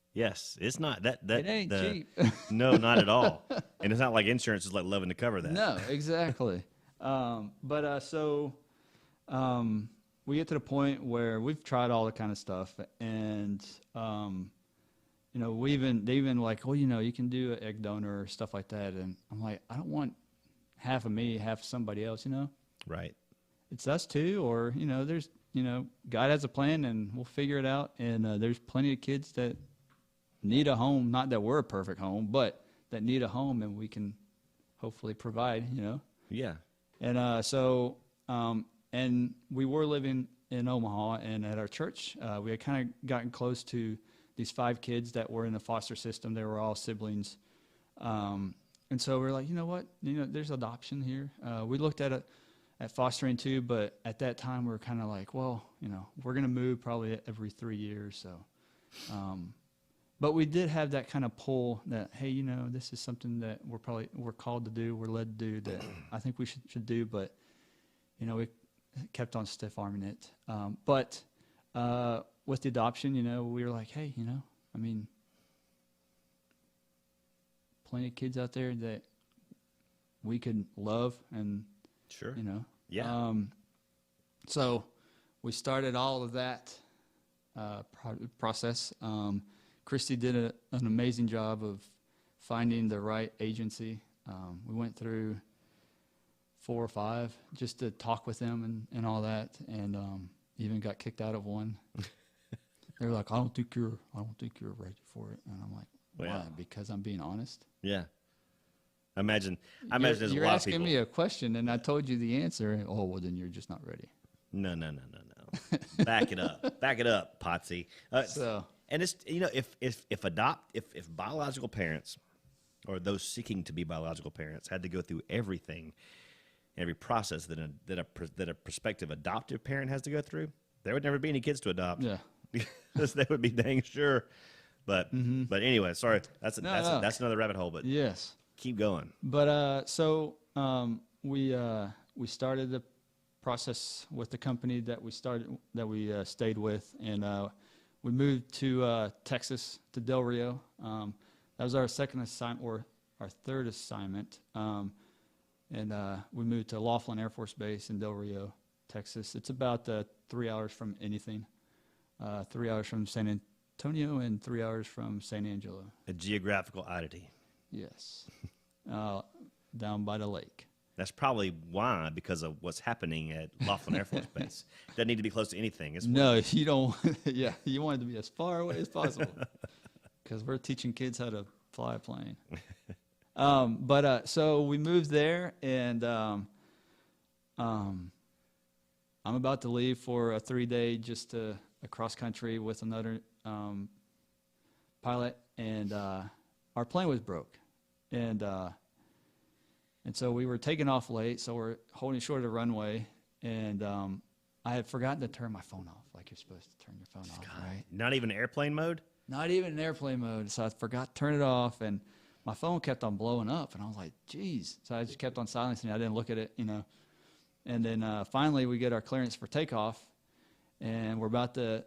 A: It's not that
B: It ain't cheap.
A: No, not at all. And it's not like insurance is like loving to cover that.
B: No, exactly. So we get to the point where we've tried all the kind of stuff, and they even like, well, you can do an egg donor or stuff like that, and I'm like, I don't want half of me, half somebody else,
A: Right.
B: It's us too, or there's God has a plan, and we'll figure it out. And there's plenty of kids that need a home, not that we're a perfect home, but that need a home, and we can hopefully provide,
A: Yeah.
B: And and we were living in Omaha, and at our church, we had kind of gotten close to these 5 kids that were in the foster system. They were all siblings. And so we're like, you know what? There's adoption here. We looked at fostering too, but at that time we were kind of like, well, we're going to move probably every 3 years. So, but we did have that kind of pull that, hey, this is something that we're called to do, we're led to do, that I think we should do, but we kept on stiff arming it. But with the adoption, we were like, hey, plenty of kids out there that we could love, and
A: Sure.
B: Yeah. So we started all of that process. Christy did an amazing job of finding the right agency. We went through 4 or 5 just to talk with them and all that, and even got kicked out of one. They were like, I don't think you're ready for it. And I'm like, why?
A: Well, yeah.
B: Because I'm being honest.
A: Yeah. I imagine there's a
B: You're
A: lot of
B: asking
A: people.
B: me a question, and I told you the answer. And, oh, well, then you're just not ready.
A: No. Back it up, Potsy.
B: So-
A: and it's if biological parents or those seeking to be biological parents had to go through everything, every process that a prospective adoptive parent has to go through, there would never be any kids to adopt.
B: Yeah.
A: Because they would be dang sure. But anyway, sorry, that's
B: No.
A: another rabbit hole. But
B: Yes.
A: keep going.
B: But we started the process with the company that we stayed with, and we moved to Texas, to Del Rio. That was our second assignment, or our third assignment, and we moved to Laughlin Air Force Base in Del Rio, Texas. It's about 3 hours from anything, 3 hours from San Antonio and 3 hours from San Angelo.
A: A geographical oddity.
B: Yes, down by the lake.
A: That's probably why, because of what's happening at Laughlin Air Force Base. Doesn't need to be close to anything.
B: No, you don't. Yeah, you want it to be as far away as possible, because we're teaching kids how to fly a plane. So we moved there, and I'm about to leave for a 3-day just a cross country with another pilot, and our plane was broke, and so we were taking off late, so we're holding short of the runway, and I had forgotten to turn my phone off, like you're supposed to turn your phone off, right?
A: Not even airplane mode?
B: Not even in airplane mode, so I forgot to turn it off, and my phone kept on blowing up, and I was like, geez. So I just kept on silencing it. I didn't look at it, And then finally we get our clearance for takeoff, and we're about to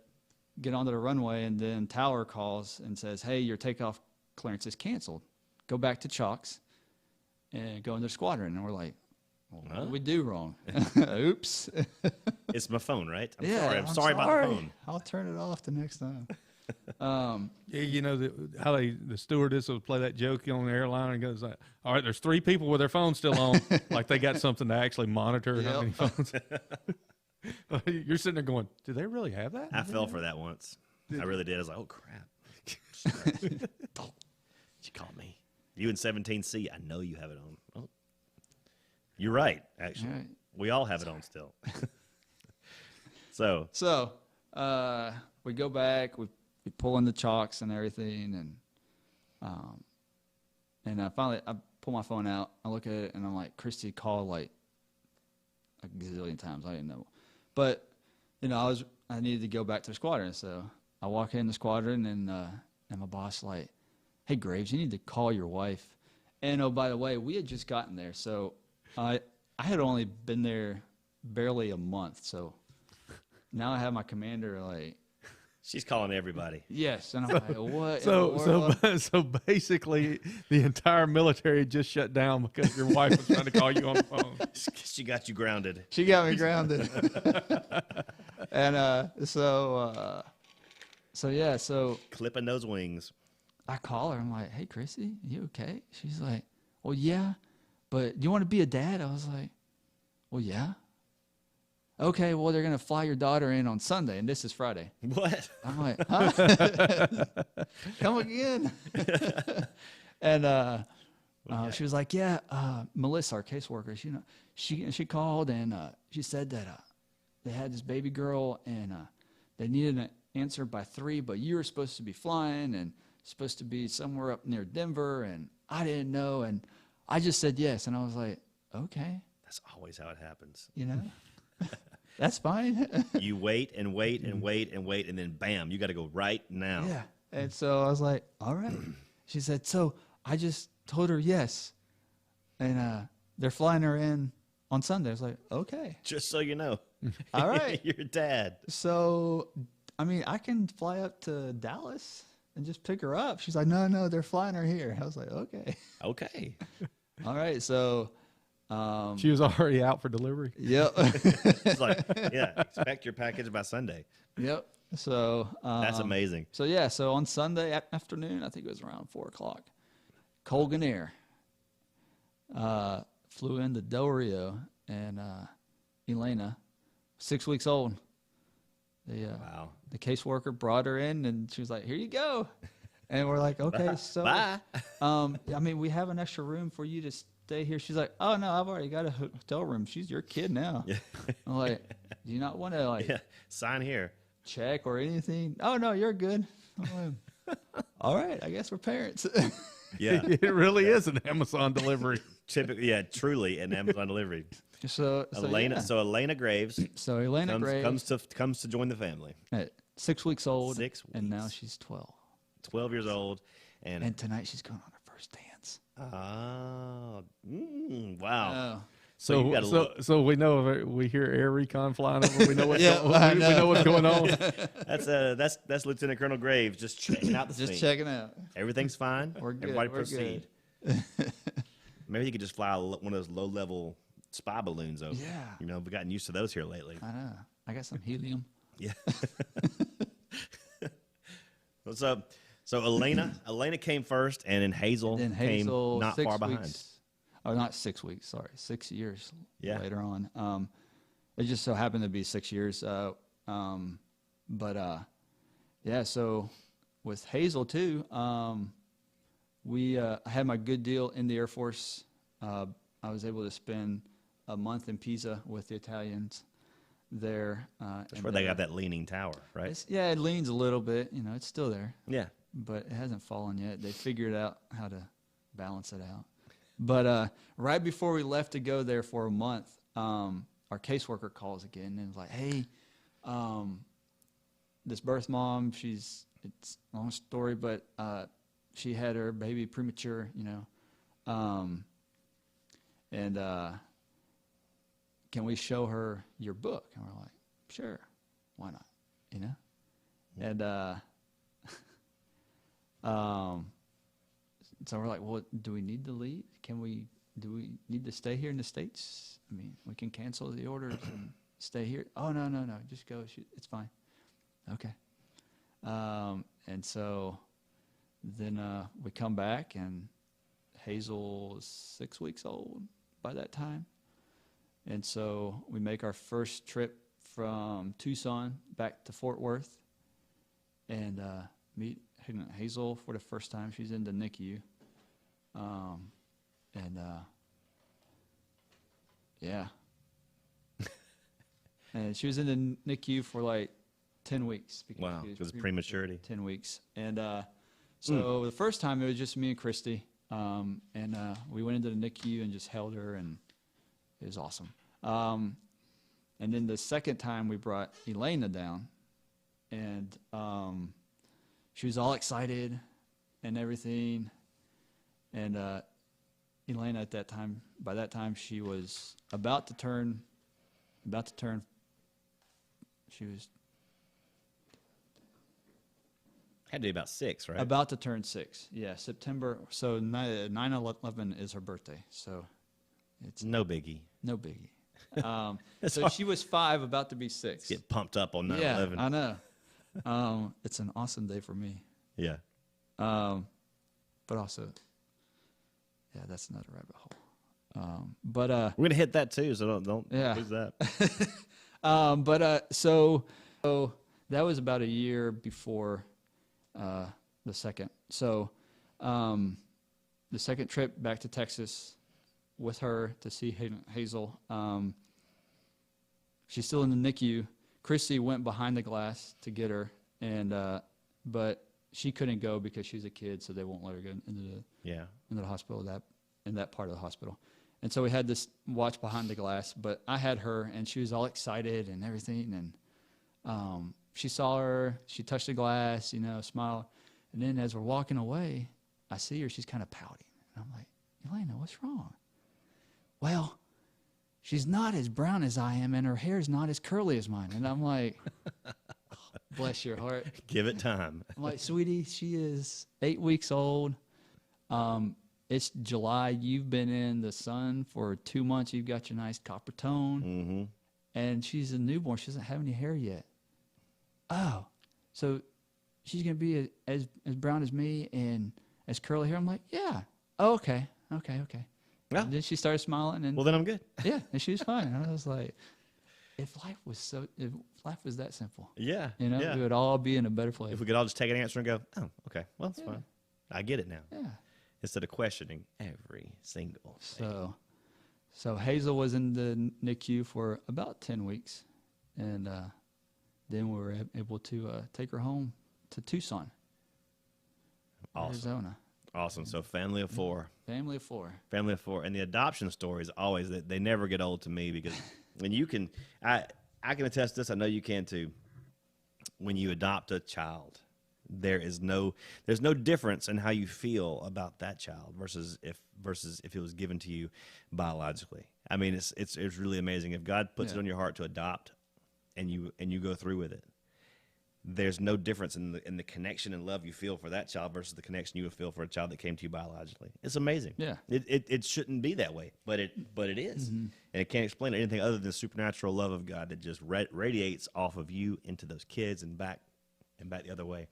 B: get onto the runway, and then Tower calls and says, hey, your takeoff clearance is canceled. Go back to Chalks and go into the squadron. And we're like, well, what did we do wrong? Oops.
A: It's my phone, right?
B: I'm
A: sorry about the phone.
B: I'll turn it off the next time.
C: Yeah, how the stewardess will play that joke on the airline and goes, all right, there's 3 people with their phones still on. Like they got something to actually monitor how many phones. You're sitting there going, do they really have that?
A: I fell for that once. I really did. I was like, oh, crap. You called me. You in 17C, I know you have it on. Oh. You're right, actually.
B: Right.
A: We all have it on still. So
B: we go back, we pull in the Chalks and everything, and finally I pull my phone out, I look at it, and I'm like, Christy called like a gazillion times. I didn't know. But, I needed to go back to the squadron, so I walk in the squadron, and my boss like, hey, Graves, you need to call your wife. And, oh, by the way, we had just gotten there, so I had only been there barely a month, so now I have my commander like,
A: she's calling everybody.
B: yes, and I'm like, what?
C: So basically, the entire military just shut down because your wife was trying to call you on the phone.
A: She got you grounded.
B: She got me grounded. And so
A: Clipping those wings.
B: I call her. I'm like, hey, Chrissy, you okay? She's like, well, yeah, but do you want to be a dad? I was like, well, yeah. Okay, well, they're going to fly your daughter in on Sunday, and this is Friday.
A: What?
B: I'm like, huh? Come again? And she was like, yeah, Melissa, our caseworker, she called, and she said that they had this baby girl, and they needed an answer by 3, but you were supposed to be flying and supposed to be somewhere up near Denver, and I didn't know, and I just said yes, and I was like, okay.
A: That's always how it happens.
B: That's fine.
A: You wait and wait and wait and wait, and then bam, you got to go right now.
B: Yeah. And so I was like, all right. She said, so I just told her yes. And they're flying her in on Sunday. I was like, okay.
A: Just so you know.
B: All right.
A: You're dad.
B: So, I can fly up to Dallas and just pick her up. She's like, no, they're flying her here. I was like, okay.
A: Okay.
B: All right. So.
C: She was already out for delivery.
B: Yep.
A: It's like, yeah, expect your package by Sunday.
B: Yep. So.
A: That's amazing.
B: So on Sunday afternoon, I think it was around 4:00, Colgan Air flew into Del Rio, and Elena, 6 weeks old.
A: Wow.
B: The caseworker brought her in, and she was like, here you go. And we're like, okay, so,
A: Bye.
B: I mean, we have an extra room for you to stay here. She's like, oh no, I've already got a hotel room. She's your kid now.
A: Yeah.
B: I'm like, do you not want to like
A: Sign here.
B: check or anything? Oh no, you're good. I'm like, all right, I guess we're parents.
A: Yeah.
C: It really is an Amazon delivery.
A: Typically, yeah, truly an Amazon delivery.
B: So
A: Elena,
B: yeah.
A: so Elena Graves
B: So Elena Graves
A: comes to join the family.
B: at 6 weeks old,
A: 6
B: and now
A: weeks.
B: she's 12.
A: 12 years old, and
B: tonight she's going on her first dance.
A: wow.
B: Oh.
A: So you got
C: So we know we hear air recon flying over. We know what's
B: Yeah,
C: we know what's going on.
A: that's Lieutenant Colonel Graves just checking out the
B: Just
A: scene.
B: checking out.
A: Everything's fine.
B: We're good,
A: Everybody
B: we're
A: proceed. Maybe you could just fly one of those low-level spy balloons over.
B: Yeah.
A: You know, we've gotten used to those here lately.
B: I know. I got some helium.
A: Yeah. So Elena came first, and then Hazel
B: Then
A: came
B: Hazel,
A: not
B: 6
A: far behind.
B: weeks. Oh, not 6 weeks. Sorry, 6 years
A: Yeah.
B: later on. It just so happened to be 6 years. Yeah. So with Hazel too, I had my good deal in the Air Force. I was able to spend a month in Pisa with the Italians there.
A: That's where they got that leaning tower, right?
B: Yeah, it leans a little bit. You know, it's still there,
A: Yeah.
B: but it hasn't fallen yet. They figured out how to balance it out. But right before we left to go there for a month, our caseworker calls again and is like, hey, this birth mom, it's a long story, but she had her baby premature, you know. And can we show her your book? And we're like, sure, why not, you know? And so we're like, well, do we need to leave? Do we need to stay here in the States? I mean, we can cancel the orders and stay here. Oh, no, just go. It's fine. Okay. And so then we come back, and Hazel is 6 weeks old by that time. And so we make our first trip from Tucson back to Fort Worth and meet Hazel for the first time. She's in the NICU. Yeah. And she was in the NICU for like 10 weeks.
A: Wow, because of prematurity.
B: 10 weeks. And so the first time it was just me and Christy. And we went into the NICU and just held her, and it was awesome. And then the second time we brought Elena down, and she was all excited and everything. And Elena by that time she was about to turn, she was
A: Had to be about 6, right?
B: about to turn 6. Yeah, September. So 9/11 is her birthday. So it's
A: No biggie.
B: no biggie. So she was 5, about to be 6.
A: Get pumped up on 9/11.
B: Yeah, I know. It's an awesome day for me.
A: Yeah.
B: But also, yeah, that's another rabbit hole. But
A: We're gonna hit that too, so don't
B: Yeah.
A: lose that.
B: So that was about a year before the second. So the second trip back to Texas with her to see Hazel. She's still in the NICU. Chrissy went behind the glass to get her, and but she couldn't go because she's a kid, so they won't let her go into the hospital, in that part of the hospital. And so we had this watch behind the glass, but I had her, and she was all excited and everything, and she saw her, she touched the glass, smiled, and then as we're walking away, I see her, she's kind of pouting, and I'm like, Elena, what's wrong? Well, she's not as brown as I am, and her hair's not as curly as mine. And I'm like, bless your heart.
A: Give it time.
B: I'm like, sweetie, she is 8 weeks old. It's July. You've been in the sun for 2 months. You've got your nice copper tone.
A: Mm-hmm.
B: And she's a newborn. She doesn't have any hair yet. Oh, so she's going to be as brown as me and as curly hair? I'm like, yeah. Oh, okay.
A: Yeah.
B: And then she started smiling. And
A: Well, then I'm good.
B: yeah, and she was fine. I was like, if life was that simple,
A: Yeah.
B: you know,
A: yeah.
B: we would all be in a better place.
A: If we could all just take an answer and go, oh, okay, well, it's fine. I get it now.
B: Yeah.
A: Instead of questioning every single thing.
B: So Hazel was in the NICU for about 10 weeks, and then we were able to take her home to Tucson, Arizona.
A: Awesome. So family of four.
B: Family of four.
A: Family of four. And the adoption stories always, they never get old to me because when you can, I can attest to this, I know you can too. When you adopt a child, there's no difference in how you feel about that child versus if it was given to you biologically. I mean, it's really amazing. If God puts it on your heart to adopt and you go through with it, there's no difference in the connection and love you feel for that child versus the connection you would feel for a child that came to you biologically. It's amazing.
B: Yeah.
A: It shouldn't be that way, but it is. Mm-hmm. And it can't explain anything other than the supernatural love of God that just radiates off of you into those kids and back the other way.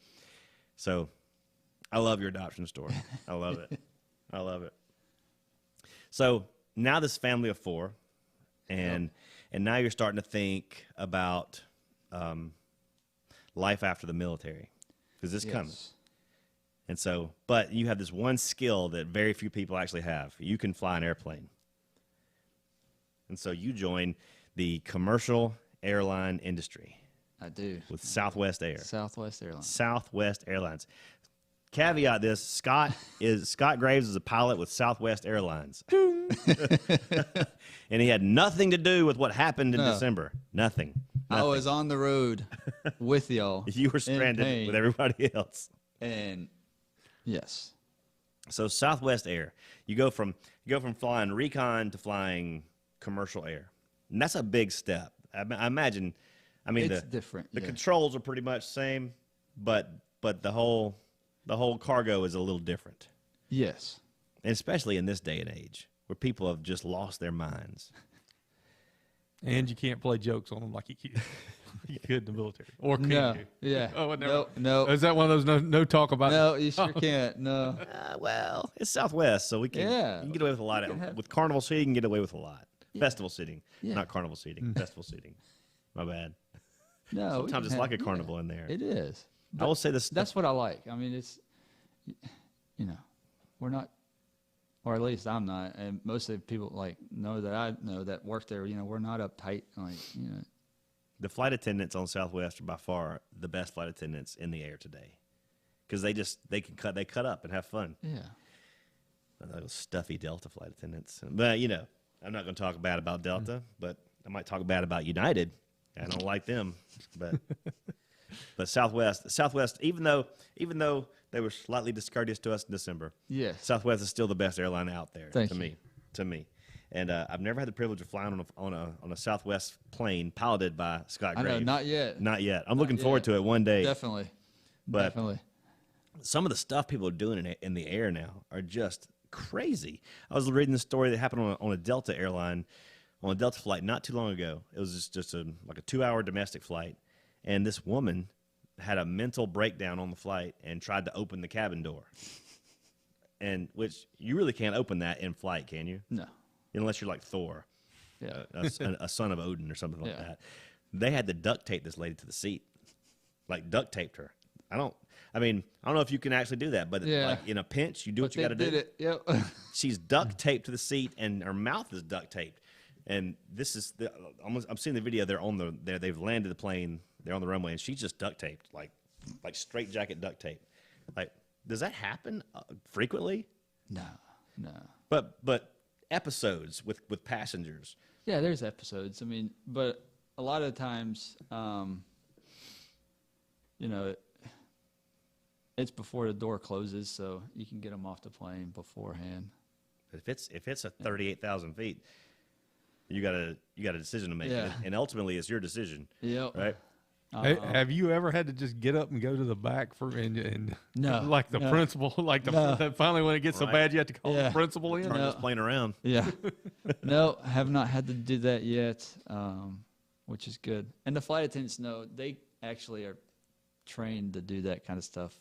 A: So I love your adoption story. I love it. I love it. So now this family of four, and now you're starting to think about life after the military, because this comes. And so, but you have this one skill that very few people actually have. You can fly an airplane. And so you join the commercial airline industry.
B: I do.
A: With Southwest Air.
B: Southwest Airlines.
A: Southwest Airlines. Caveat this, Scott Graves is a pilot with Southwest Airlines. And he had nothing to do with what happened in December. Nothing.
B: I was on the road with y'all.
A: You were stranded with everybody else.
B: And yes.
A: So Southwest Air, you go from flying recon to flying commercial air. And that's a big step. I imagine,
B: it's different.
A: The controls are pretty much the same, but the whole cargo is a little different.
B: Yes.
A: And especially in this day and age where people have just lost their minds.
C: And you can't play jokes on them like you could in the military. Or can you?
B: Yeah.
C: Oh,
B: no.
C: Is that one of those no talk about?
B: No, you sure can't. No.
A: Well, it's Southwest, so we can, you can get away with a lot. With carnival seating, you can get away with a lot. Yeah. Festival seating, not carnival seating. Festival seating. My bad.
B: No.
A: Sometimes it's like a carnival in there.
B: It is.
A: I will say this.
B: That's what I like. I mean, it's, we're not, or at least I'm not, and most of the people that work there, we're not uptight.
A: The flight attendants on Southwest are by far the best flight attendants in the air today, because they cut up and have fun.
B: Yeah.
A: Those stuffy Delta flight attendants, but I'm not going to talk bad about Delta, but I might talk bad about United. I don't like them, but Southwest, even though they were slightly discourteous to us in December, Southwest is still the best airline out there to me. And I've never had the privilege of flying on a Southwest plane piloted by Scott Graves.
B: I know, not yet.
A: Not yet. I'm looking forward to it one day.
B: Definitely.
A: But some of the stuff people are doing in the air now are just crazy. I was reading the story that happened on a Delta airline, on a Delta flight not too long ago. It was just a 2-hour domestic flight, and this woman had a mental breakdown on the flight and tried to open the cabin door. And which you really can't open that in flight, can you?
B: No.
A: Unless you're like Thor, a son of Odin or something like that. They had to duct tape this lady to the seat, like duct taped her. I don't know if you can actually do that, but like in a pinch, you do what you got to do.
B: It. Yep.
A: She's duct taped to the seat, and her mouth is duct taped. And this is I'm seeing the video. They've landed the plane. They're on the runway, and she's just duct taped, like straight jacket duct tape. Like, does that happen frequently?
B: No.
A: But episodes with passengers.
B: Yeah, there's episodes. I mean, but a lot of times, it's before the door closes, so you can get them off the plane beforehand.
A: If it's a 38,000 feet, you got a decision to make, and ultimately it's your decision.
B: Yep.
A: Right.
C: Have you ever had to just get up and go to the back
B: no,
C: like the principal, finally when it gets so bad you have to call the principal in?
A: Turn this plane around.
B: Yeah. No, I have not had to do that yet, which is good. And the flight attendants know, they actually are trained to do that kind of stuff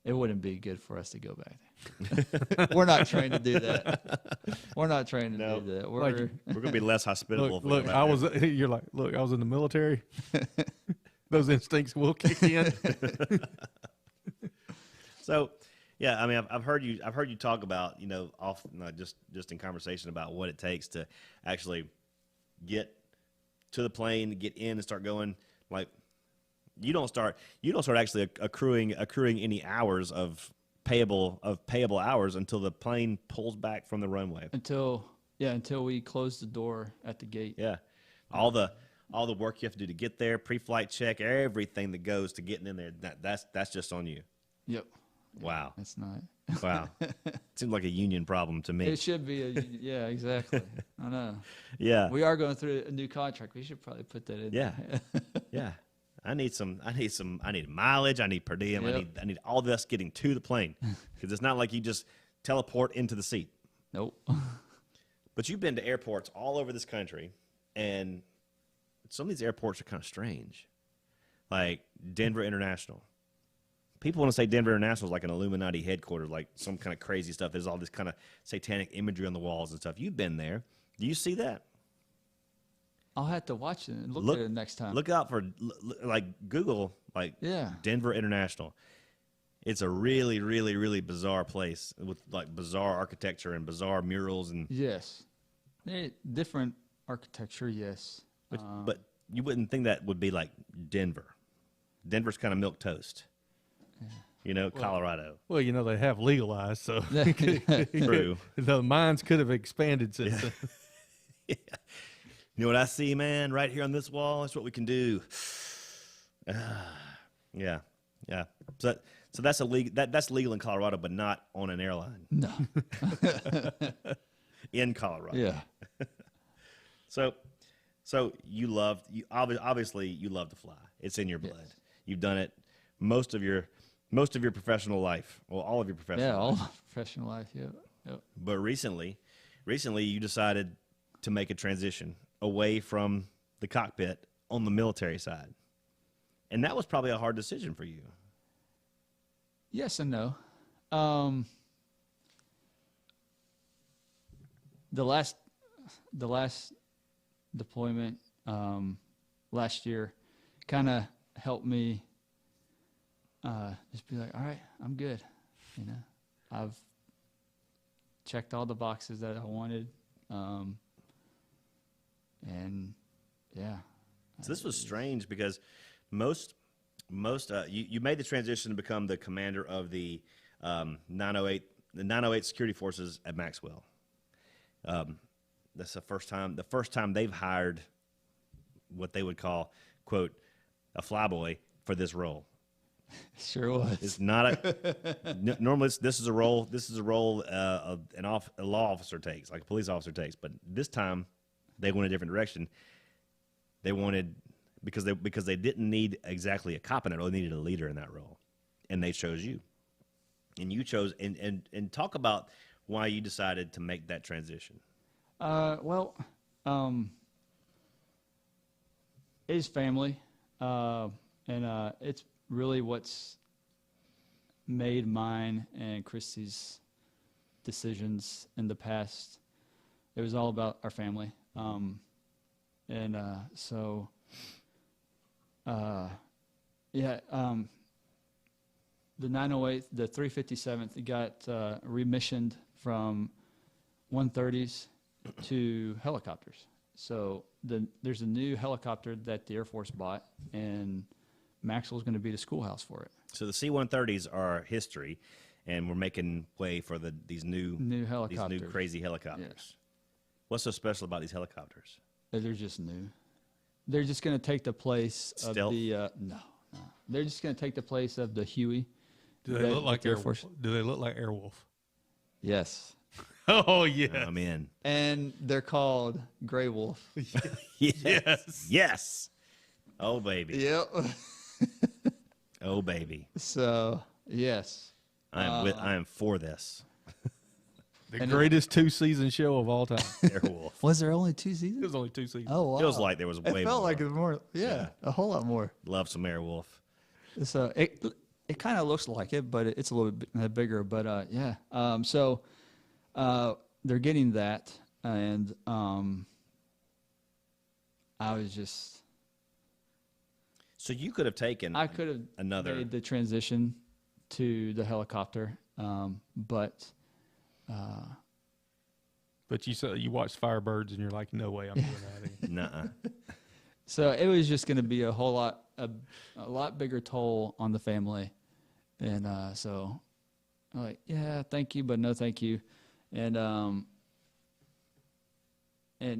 B: it wouldn't be good for us to go back there. We're not trained to do that. We're not trained to do that.
A: We're gonna be less hospitable.
C: Look, I was. You're like, look, I was in the military. Those instincts will kick in.
A: So, yeah, I mean, I've heard you talk about, just in conversation about what it takes to actually get to the plane, get in and start going. Like, you don't start actually accruing any hours of payable hours until the plane pulls back from the runway. Until
B: we close the door at the gate.
A: Yeah, all the work you have to do to get there, pre-flight check, everything that goes to getting in there. That's just on you.
B: Yep.
A: Wow.
B: It's not.
A: Wow. Seems like a union problem to me.
B: It should be. Yeah, exactly. I know.
A: Yeah.
B: We are going through a new contract. We should probably put that in.
A: Yeah. Yeah. I need mileage. I need per diem.
B: Yep.
A: I need all this getting to the plane, because it's not like you just teleport into the seat.
B: Nope.
A: But you've been to airports all over this country, and some of these airports are kind of strange, like Denver International. People want to say Denver International is like an Illuminati headquarters, like some kind of crazy stuff. There's all this kind of satanic imagery on the walls and stuff. You've been there. Do you see that?
B: I'll have to watch it and look at it next time.
A: Look out for, like, Google, like, Denver International. It's a really, really, really bizarre place with, like, bizarre architecture and bizarre murals. And
B: yes. Different architecture, yes.
A: But you wouldn't think that would be like Denver. Denver's kind of milquetoast. Colorado.
C: Well, they have legalized, so
A: True.
C: The minds could have expanded since.
A: Yeah. You know what I see, man? Right here on this wall, that's what we can do. Yeah. So that's that's legal in Colorado, but not on an airline.
B: No.
A: In Colorado.
B: Yeah.
A: So obviously you love to fly. It's in your blood.
B: Yes.
A: You've done it most of your professional life. Well, all of your professional life.
B: Yeah, all my professional life. Yep.
A: But recently you decided to make a transition away from the cockpit on the military side. And that was probably a hard decision for you.
B: Yes and no. The last deployment last year kind of helped me just be like, all right, I'm good. I've checked all the boxes that I wanted. And yeah.
A: So this was strange because most you made the transition to become the commander of the 908 security forces at Maxwell. That's the first time they've hired what they would call, quote, a flyboy for this role.
B: Sure was.
A: It's not normally this is a role a law officer takes, like a police officer takes, but this time they went a different direction. They wanted because they didn't need exactly a cop in that role, they needed a leader in that role, and they chose you. And you chose and talk about why you decided to make that transition.
B: It's family, and it's really what's made mine and Christy's decisions in the past. It was all about our family, the 908, the 357th, it got remissioned from 130s to helicopters. So there's a new helicopter that the Air Force bought, and Maxwell's going to be the schoolhouse for it.
A: So the C-130s are history, and we're making way for these new
B: helicopters,
A: these new crazy helicopters.
B: Yes.
A: What's so special about these helicopters?
B: They're just new. They're just going to take the place of the no. They're just going to take the place of the Huey.
C: Do they look like Air Force? Do they look like Airwolf?
B: Yes.
C: Oh yeah,
A: I'm in.
B: And they're called Gray Wolf.
A: Yes. Oh baby.
B: Yep.
A: Oh baby.
B: So yes,
A: I am for this.
C: The greatest 2-season show of all time.
A: Airwolf.
B: Was there only 2 seasons?
C: It was only 2 seasons.
B: Oh wow.
A: Feels like there was way more.
B: It felt like it was more. Yeah, a whole lot more.
A: Love some Airwolf.
B: So It kind of looks like it, but it's a little bit bigger. But yeah, so they're getting that, and I was just.
A: So you could have taken.
B: I could have made the transition to the helicopter, but.
C: But you watched Firebirds and you're like, no way I'm doing that.
A: Nuh-uh.
B: So it was just going to be a lot bigger toll on the family, and so I'm like, yeah, thank you, but no, thank you, and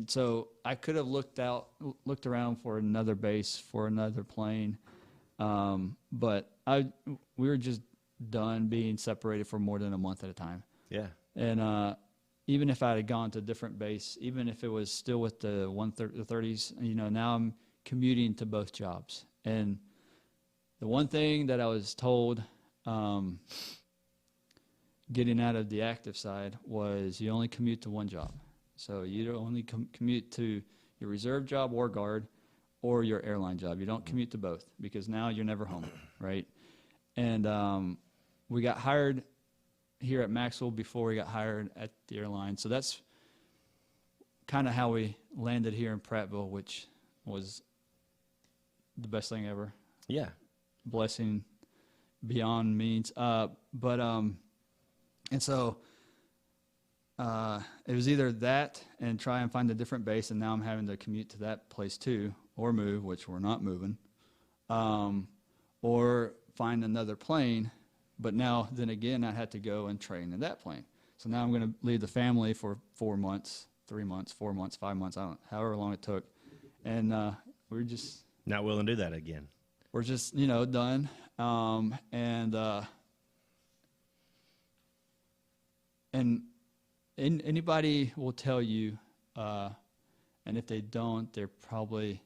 B: so I could have looked around for another base for another plane, but we were just done being separated for more than a month at a time.
A: Yeah,
B: and even if I had gone to a different base, even if it was still with the 30s, now I'm commuting to both jobs. And the one thing that I was told getting out of the active side was you only commute to one job. So you only commute to your reserve job or guard or your airline job. You don't commute to both because now you're never home, right? And we got hired here at Maxwell before we got hired at the airline. So that's kind of how we landed here in Prattville, which was the best thing ever.
A: Yeah.
B: Blessing beyond means. And so it was either that and try and find a different base, and now I'm having to commute to that place too, or move, which we're not moving, or find another plane. But now, then again, I had to go and train in that plane. So now I'm going to leave the family for 4 months, 3 months, 4 months, 5 months, however long it took. And we're just...
A: Not willing to do that again.
B: We're just, done. And anybody will tell you, and if they don't, they're probably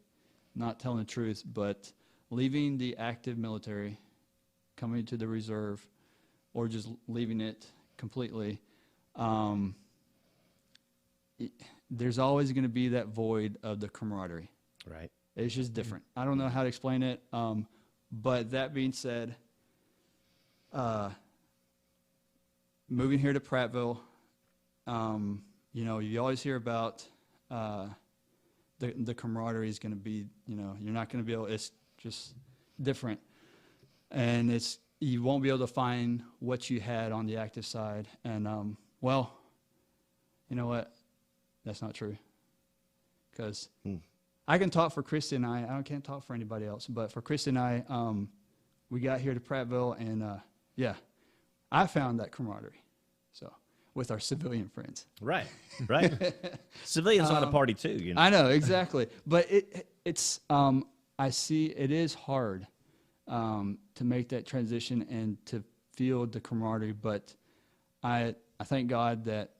B: not telling the truth, but leaving the active military, coming to the reserve, or just leaving it completely, there's always going to be that void of the camaraderie.
A: Right.
B: It's just different. I don't know how to explain it, but that being said, moving here to Prattville, you always hear about the camaraderie is going to be, you're not going to be able, it's just different. And you won't be able to find what you had on the active side. And, well, you know what? That's not true. Because I can talk for Christy and I can't talk for anybody else, but for Christy and I, we got here to Prattville, and, I found that camaraderie. So, with our civilian friends.
A: Right. Civilians ought to party too,
B: I know, exactly. But it's I see it is hard to make that transition and to feel the camaraderie, but I thank God that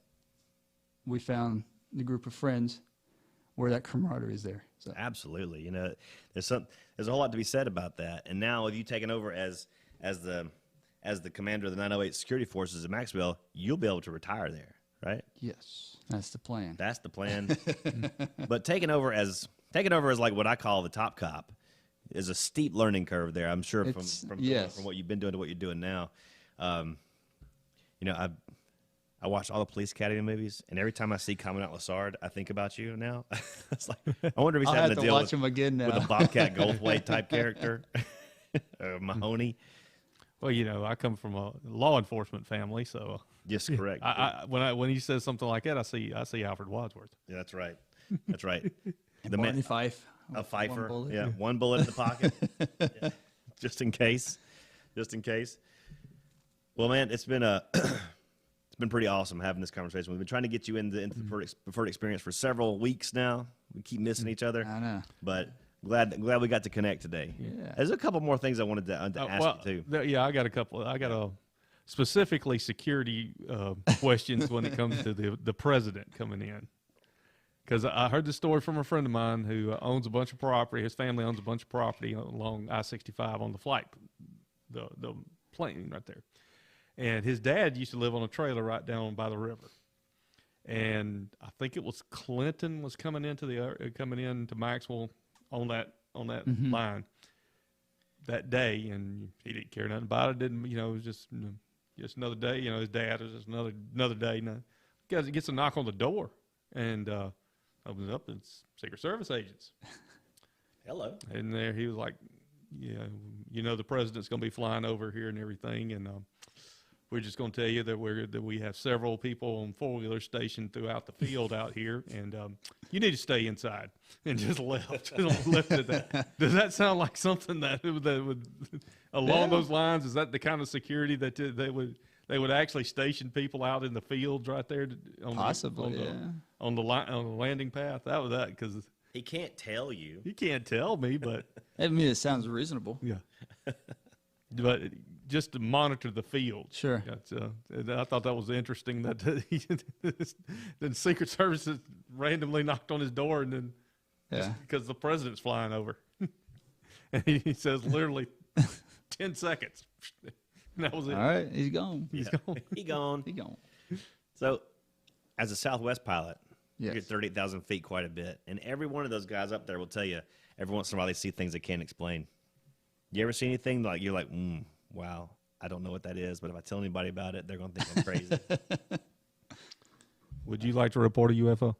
B: we found the group of friends where that camaraderie is there. So.
A: Absolutely. There's a whole lot to be said about that. And now with you taking over as the commander of the 908 Security Forces at Maxwell, you'll be able to retire there, right?
B: Yes. That's the plan.
A: That's the plan. But taking over as like what I call the top cop is a steep learning curve there. I'm sure from what you've been doing to what you're doing now. I watch all the Police Academy movies, and every time I see Commandant Lassard, I think about you now. It's like, I wonder if he's having to deal with a Bobcat Goldthwait type character, Mahoney.
C: Well, I come from a law enforcement family, so
A: yes, correct.
C: When he says something like that, I see Alfred Wadsworth.
A: Yeah, that's right. That's right.
B: And Barney Fife.
A: A Pfeiffer. One bullet in the pocket, just in case. Well, man, it's been pretty awesome having this conversation. We've been trying to get you into the preferred experience for several weeks now. We keep missing each other.
B: I know.
A: But glad we got to connect today.
B: Yeah.
A: There's a couple more things I wanted to ask you too.
C: Yeah, I got a couple. I got a specifically security questions when it comes to the president coming in. Because I heard the story from a friend of mine who owns a bunch of property. His family owns a bunch of property along I-65 on the flight, the plane right there. And his dad used to live on a trailer right down by the river. And I think it was Clinton was coming into Maxwell on that line. that day, and he didn't care nothing about it. Didn't, it was just another day. His dad was just another day. Now, guys, gets a knock on the door, and opens up, and it's Secret Service agents.
A: Hello.
C: And there he was like, the president's going to be flying over here and everything, and we're just going to tell you that we have several people on four-wheelers stationed throughout the field out here, and you need to stay inside. And just left at that. Does that sound like something that would along those lines? Is that the kind of security that they would actually station people out in the fields right there on the landing path? That was that, because
A: he can't tell you.
C: He can't tell me, but
B: I mean, it sounds reasonable.
C: Yeah. But just to monitor the field.
B: Sure.
C: I thought that was interesting that the Secret Service randomly knocked on his door, and then because the president's flying over. And he says literally 10 seconds. And that was it.
B: All right, he's gone.
C: He's gone.
A: He gone.
B: He gone.
A: So, as a Southwest pilot,
B: yes.
A: you're at 38,000 feet quite a bit. And every one of those guys up there will tell you every once in a while they see things they can't explain. You ever see anything like you're like, wow, I don't know what that is, but if I tell anybody about it, they're going to think I'm crazy.
C: Would you like to report a UFO?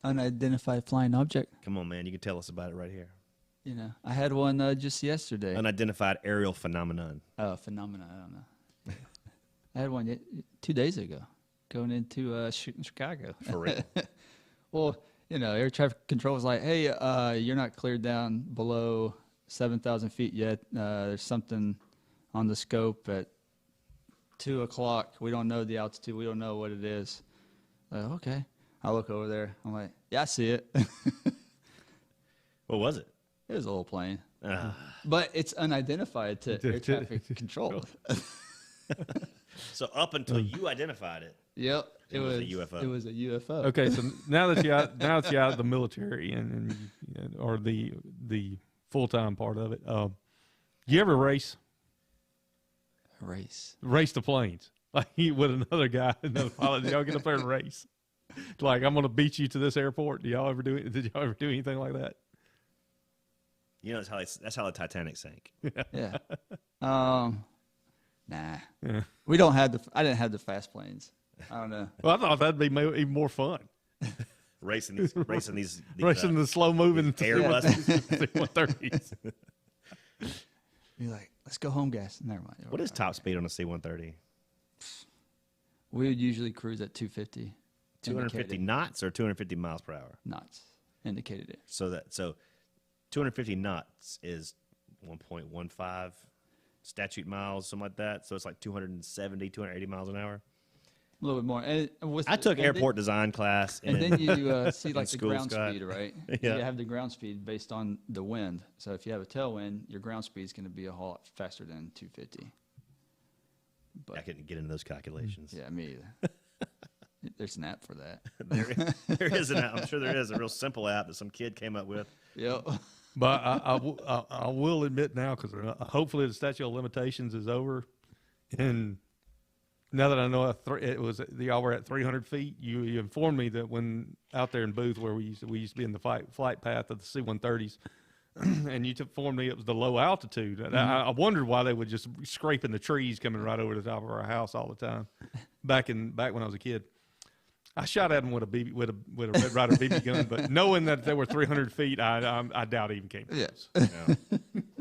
B: Unidentified flying object.
A: Come on, man. You can tell us about it right here.
B: I had one just yesterday.
A: Unidentified aerial phenomenon.
B: Phenomenon, I don't know. I had one 2 days ago going into Chicago.
A: For real?
B: Well, air traffic control was like, hey, you're not cleared down below 7,000 feet yet. There's something on the scope at 2 o'clock. We don't know the altitude. We don't know what it is. Okay. I look over there. I'm like, yeah, I see it.
A: What was it?
B: It was a little plane. But it's unidentified to air traffic control.
A: So up until you identified it.
B: Yep.
A: It was a UFO.
B: It was a UFO.
C: Okay, so now that you're out of the military and or the full-time part of it, you ever race the planes like with another guy, another pilot? Did y'all get up there and race? Like, I'm going to beat you to this airport. Did y'all ever do anything like that?
A: That's how the Titanic sank.
B: Yeah. Nah. Yeah. We don't have I didn't have the fast planes. I don't know.
C: Well, I thought that'd be even more fun.
A: racing the
C: slow moving
A: Airbuses,
C: C-130s.
B: You're like, let's go home, gas. Never mind.
A: What is top speed on a C-130?
B: We would usually cruise at 250.
A: 250 knots or 250 miles per hour?
B: Knots indicated it.
A: So 250 knots is 1.15 statute miles, something like that. So it's like 270, 280 miles an hour.
B: A little bit more. And
A: I took airport design class.
B: And then you see like the
A: school,
B: ground
A: Scott.
B: speed, right?
A: Yeah.
B: You have the ground speed based on the wind. So if you have a tailwind, your ground speed is going to be a whole lot faster than 250.
A: But I couldn't get into those calculations.
B: Yeah, me either. There's an app for that.
A: There is an app. I'm sure there is a real simple app that some kid came up with.
B: Yep.
C: But I will admit now, because hopefully the statute of limitations is over, and now that I know y'all were at 300 feet, you informed me that when out there in Booth, where we used to be in the flight path of the C-130s, and you informed me it was the low altitude. Mm-hmm. I wondered why they would just scraping the trees coming right over the top of our house all the time. Back when I was a kid. I shot at him with a Red Ryder BB gun, but knowing that they were 300 feet, I doubt he even came close.
A: Yeah.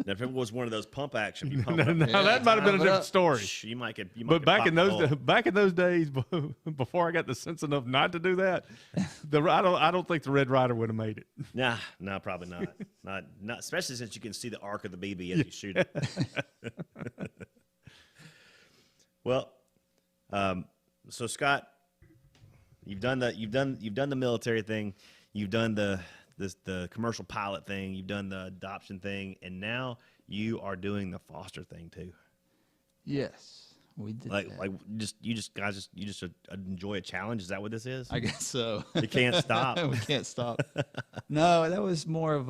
A: Now, if it was one of those pump action, you pump
C: that might have been a different story.
A: You might get.
C: But back in those days, before I got the sense enough not to do that, I don't think the Red Ryder would have made it.
A: Nah, no, probably not. Not especially since you can see the arc of the BB as you shoot it. Well, so Scott. You've done the military thing, you've done the commercial pilot thing, you've done the adoption thing, and now you are doing the foster thing too.
B: Yes, we did.
A: You just enjoy a challenge. Is that what this is?
B: I guess so.
A: You can't stop.
B: We can't stop. No, that was more of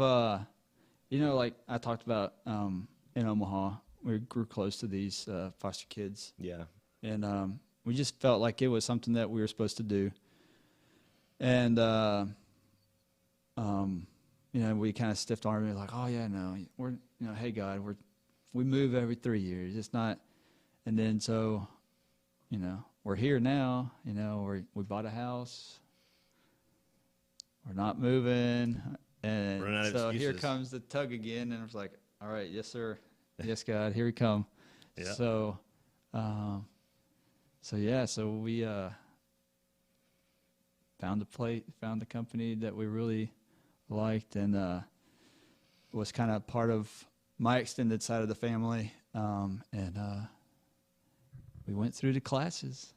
B: like I talked about in Omaha. We grew close to these foster kids.
A: Yeah,
B: and we just felt like it was something that we were supposed to do. And we kind of stiffed arm. We're like, oh yeah, no, we're, hey God, we move every 3 years. It's not, and then so, we're here now. We bought a house. We're not moving, and so here comes the tug again, and it's like, all right, yes sir, yes God, here we come. Yeah. So we found a company that we really liked, and was kind of part of my extended side of the family, and we went through the classes,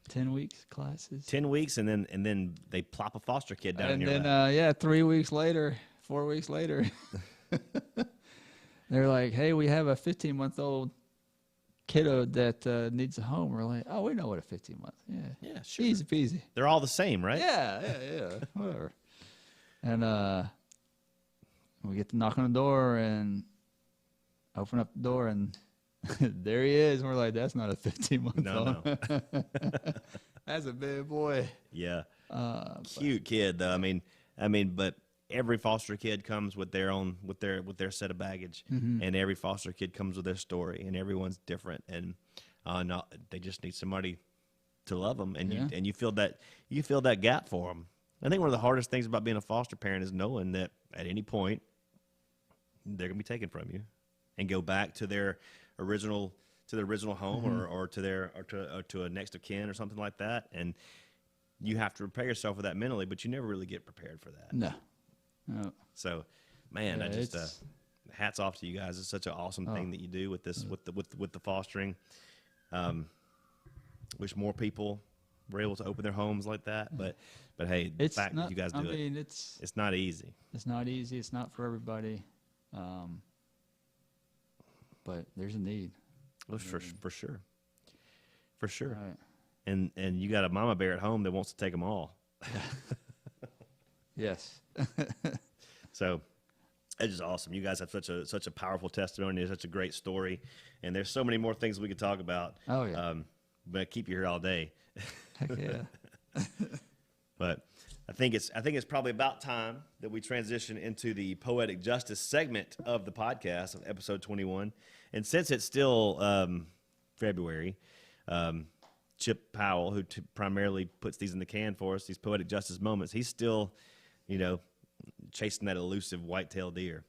B: 10 weeks classes.
A: 10 weeks, and then they plop a foster kid down in your lap.
B: And then 4 weeks later, they're like, hey, we have a 15-month-old kiddo that needs a home. We're like, oh, we know what a 15-month.
A: Yeah, sure.
B: Easy peasy.
A: They're all the same, right?
B: Yeah, whatever. And we get to knock on the door and open up the door, and there he is. And we're like, that's not a 15-month.
A: No.
B: That's a big boy.
A: Yeah. Cute kid though. I mean, but every foster kid comes with their own with their set of baggage, and every foster kid comes with their story, and everyone's different, and they just need somebody to love them, and you feel that gap for them. I think one of the hardest things about being a foster parent is knowing that at any point they're gonna be taken from you and go back to their original home, or to a next of kin or something like that, and you have to prepare yourself for that mentally, but you never really get prepared for that.
B: No.
A: So, man, I just hats off to you guys. It's such an awesome thing that you do with this, with the fostering. Wish more people were able to open their homes like that, but hey, the fact that you guys do it's not easy.
B: It's not easy. It's not for everybody, but there's a need.
A: Well, for sure.
B: Right.
A: And you got a mama bear at home that wants to take them all.
B: Yes.
A: So it's just awesome. You guys have such a powerful testimony. It's such a great story, and there's so many more things we could talk about.
B: Oh yeah.
A: But I keep you here all day.
B: Heck yeah.
A: But I think it's probably about time that we transition into the Poetic Justice segment of the podcast of episode 21. And since it's still February, Chip Powell, who primarily puts these in the can for us, these Poetic Justice moments, he's still, chasing that elusive white-tailed deer,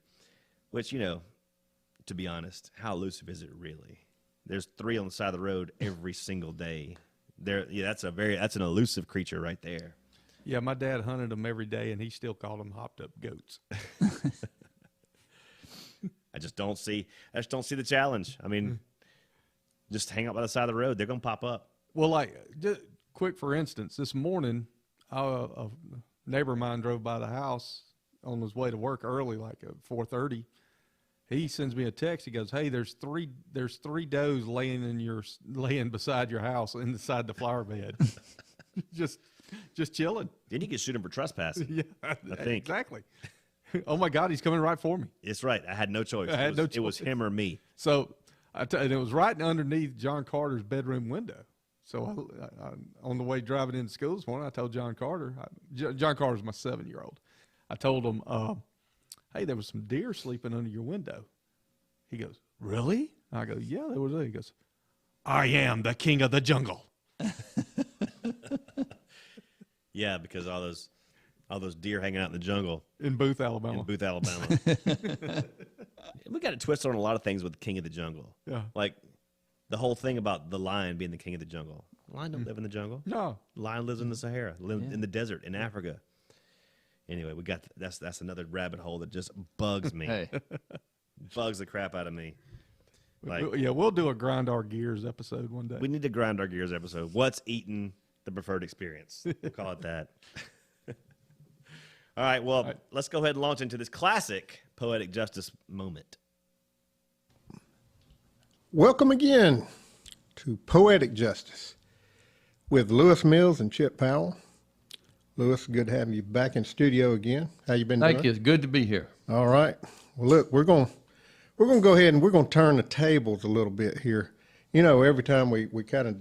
A: which, to be honest, how elusive is it really? There's 3 on the side of the road every single day. That's an elusive creature right there.
C: Yeah, my dad hunted them every day, and he still called them hopped up goats.
A: I just don't see the challenge. I mean, just hang out by the side of the road. They're going to pop up.
C: Well, just quick, for instance, this morning, a neighbor of mine drove by the house on his way to work early, like at 4:30. He sends me a text. He goes, "Hey, there's three does laying beside your house inside the flower bed, just chilling."
A: Then you can shoot him for trespassing.
C: Yeah,
A: I think
C: exactly. Oh my God, he's coming right for me.
A: It's right. I had no choice. It was him or me.
C: So, and it was right underneath John Carter's bedroom window. So, I on the way driving into school this morning, I told John Carter. John Carter's my 7-year-old. I told him, "Hey, there was some deer sleeping under your window." He goes, "Really?" I go, "Yeah, there was." He goes, "I am the king of the jungle."
A: Yeah, because all those deer hanging out in the jungle
C: in Booth, Alabama.
A: We got it twisted on a lot of things with the king of the jungle.
C: Yeah,
A: like the whole thing about the lion being the king of the jungle. The lion don't live in the jungle.
C: No,
A: the lion lives in the Sahara, in the desert in Africa. Anyway, we got that's another rabbit hole that just bugs me.
B: Hey.
A: Bugs the crap out of me.
C: We'll do a grind our gears episode one day.
A: We need to grind our gears episode. What's eating the preferred experience? We'll call it that. All right, well, let's go ahead and launch into this classic Poetic Justice moment.
D: Welcome again to Poetic Justice with Lewis Mills and Chip Powell. Lewis, good to have you back in studio again. How you been doing?
E: Thank you. It's good to be here.
D: All right. Well, look, we're going to go ahead and we're going to turn the tables a little bit here. Every time we kind of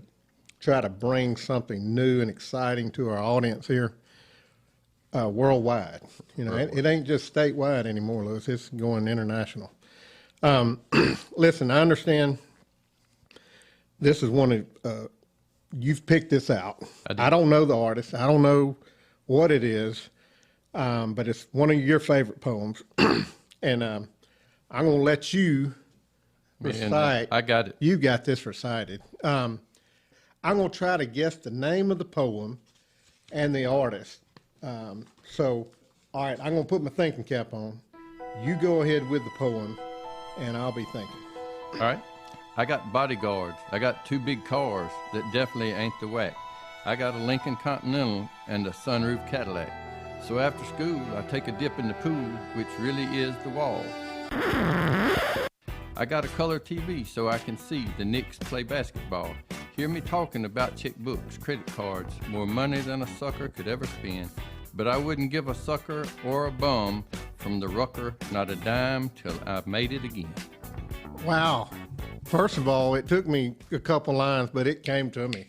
D: try to bring something new and exciting to our audience here, worldwide. You know, it ain't just statewide anymore, Lewis. It's going international. Listen, I understand this is one of, you've picked this out. I don't know the artist. I don't know what it is, but it's one of your favorite poems. And I'm going to let you recite.
E: I got it.
D: You got this recited. I'm going to try to guess the name of the poem and the artist. So, all right, I'm going to put my thinking cap on. You go ahead with the poem, and I'll be thinking.
E: All right. I got bodyguards. I got 2 big cars that definitely ain't the whack. I got a Lincoln Continental and a sunroof Cadillac. So after school, I take a dip in the pool, which really is the wall. I got a color TV so I can see the Knicks play basketball. Hear me talking about checkbooks, credit cards, more money than a sucker could ever spend. But I wouldn't give a sucker or a bum from the rucker not a dime till I've made it again.
D: Wow. First of all, it took me a couple lines, but it came to me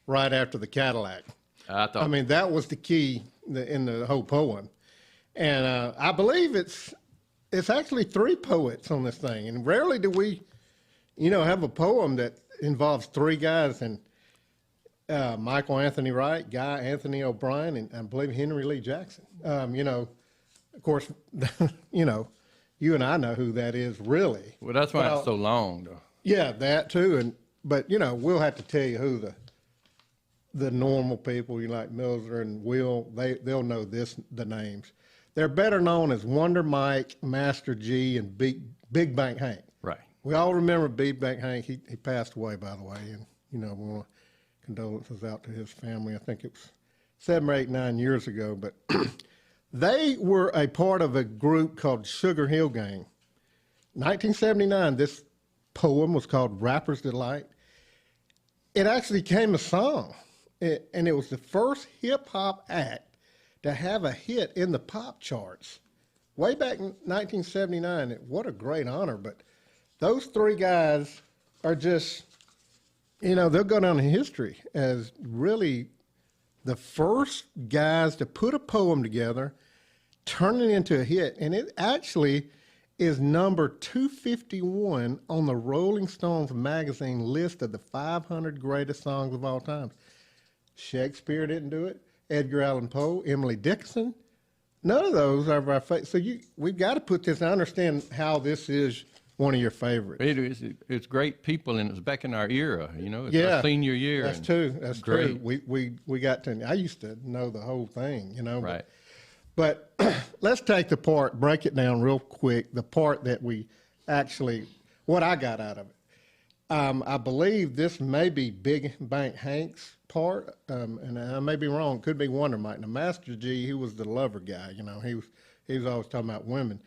D: right after the Cadillac. I mean, that was the key in the whole poem. And I believe it's actually 3 poets on this thing. And rarely do we, have a poem that involves 3 guys, and Michael Anthony Wright, Guy Anthony O'Brien, and I believe Henry Lee Jackson. Of course, you and I know who that is, really.
E: Well, that's why it's so long, though.
D: Yeah, that too. But we'll have to tell you who the normal people, like Millzer and Will, they'll know the names. They're better known as Wonder Mike, Master G, and Big Bank Hank.
E: Right.
D: We all remember Big Bank Hank. He passed away, by the way, and we want condolences out to his family. I think it was 7 or 8, 9 years ago, but they were a part of a group called Sugar Hill Gang. 1979, this poem was called Rapper's Delight. It actually became a song, and it was the first hip-hop act to have a hit in the pop charts. Way back in 1979, what a great honor, but those 3 guys are just, they'll go down in history as really the first guys to put a poem together, turn it into a hit, and it actually is number 251 on the Rolling Stones magazine list of the 500 greatest songs of all time. Shakespeare didn't do it. Edgar Allan Poe, Emily Dickinson. None of those are our favorites. So we've got to put this. I understand how this is one of your favorites.
E: It is. It's great people, and it's back in our era. It's our senior year.
D: That's true. That's great. True. We got to. I used to know the whole thing.
E: Right.
D: But let's take the part, break it down real quick, the part that we actually, what I got out of it. I believe this may be Big Bank Hank's part, and I may be wrong. Could be Wonder Mike. Now, Master G, he was the lover guy. He was always talking about women.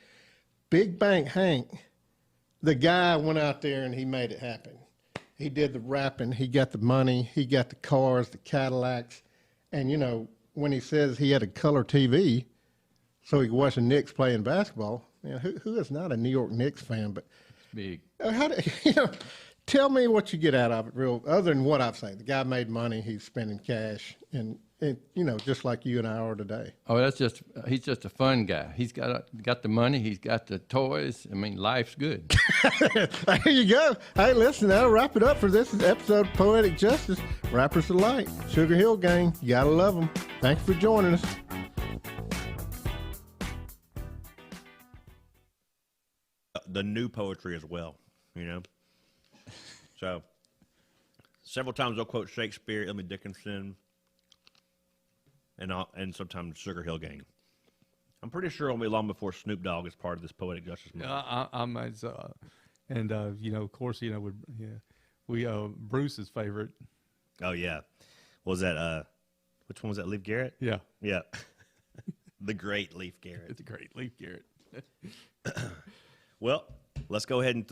D: Big Bank Hank, the guy went out there and he made it happen. He did the rapping. He got the money. He got the cars, the Cadillacs. And, when he says he had a color TV so he could watch the Knicks playing basketball, who is not a New York Knicks fan? But
E: big.
D: Tell me what you get out of it, other than what I've said. The guy made money. He's spending cash, and just like you and I are today.
E: Oh, he's just a fun guy. He's got the money. He's got the toys. I mean, life's good.
D: There you go. Hey, listen, that'll wrap it up for this episode of Poetic Justice. Rappers Delight, Sugar Hill Gang. You gotta love them. Thanks for joining us.
A: The new poetry as well, So, several times they'll quote Shakespeare, Emily Dickinson, and sometimes Sugar Hill Gang. I'm pretty sure it'll be long before Snoop Dogg is part of this Poetic Justice movement.
C: Of course, Bruce's favorite.
A: Oh yeah, what was that? Which one was that? Leif Garrett?
C: Yeah.
A: The great Leif Garrett.
C: It's a great Leif Garrett.
A: Well, let's go ahead and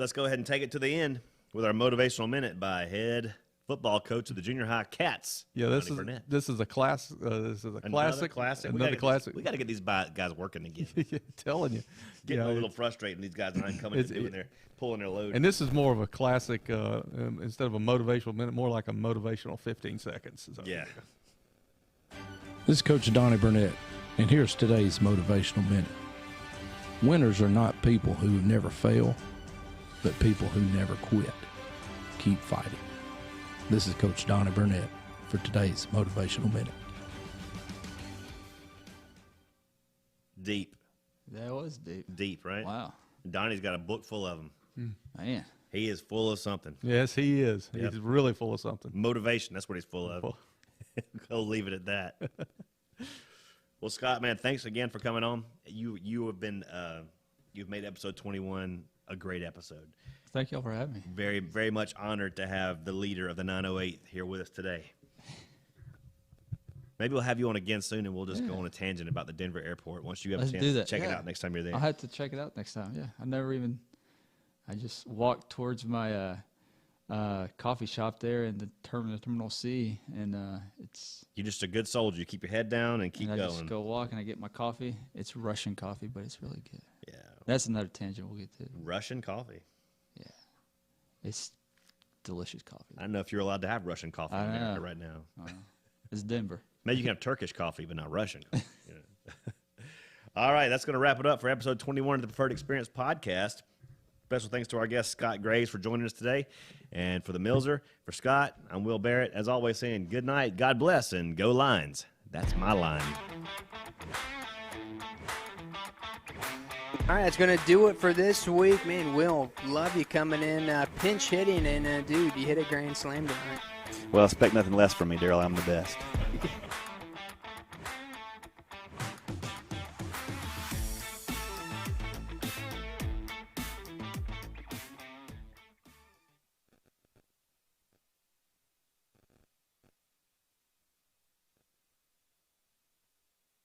A: take it to the end with our motivational minute by head football coach of the junior high Cats.
C: Yeah, this is a classic.
A: Another classic. We got to get these guys working again.
C: Yeah, telling you,
A: getting a little frustrating. These guys aren't coming and pulling their load.
C: And this is more of a classic instead of a motivational minute, more like a motivational 15 seconds.
A: Yeah.
F: This is Coach Donny Burnett. And here's today's Motivational Minute. Winners are not people who never fail, but people who never quit. Keep fighting. This is Coach Donny Burnett for today's Motivational Minute.
A: Deep.
B: That was deep.
A: Deep, right?
B: Wow.
A: Donnie's got a book full of them.
B: Man.
A: He is full of something.
C: Yes, he is.
A: Yep.
C: He's really full of something.
A: Motivation, that's what he's full of. Go leave it at that. Well, Scott, man, thanks again for coming on. You have been you've made episode 21 a great episode.
B: Thank y'all for having me.
A: Very, very much honored to have the leader of the 908 here with us today. Maybe we'll have you on again soon, and we'll just go on a tangent about the Denver airport once you have
B: Let's
A: a chance
B: do
A: to
B: that.
A: check it out next time you're there.
B: I'll have to check it out next time. Yeah, I just walked towards my coffee shop there in the Terminal C, and
A: You're just a good soldier. You keep your head down and keep
B: I
A: going.
B: just go walk and I get my coffee. It's Russian coffee, but it's really good.
A: Yeah.
B: That's another tangent we'll get to.
A: Russian coffee.
B: Yeah, it's delicious coffee.
A: I don't know if you're allowed to have Russian coffee in
B: I
A: America
B: know.
A: right now.
B: It's Denver.
A: Maybe you can have Turkish coffee, but not Russian coffee. All right, that's going to wrap it up for episode 21 of the Preferred Experience podcast. Special thanks to our guest, Scott Graves, for joining us today. And for the Millzer, for Scott, I'm Will Barrett, as always, saying good night, God bless, and go Lions. That's my line.
G: All right, that's going to do it for this week. Man, Will, love you coming in, pinch hitting, and, dude, you hit a grand slam tonight.
A: Well, expect nothing less from me, Daryl. I'm the best.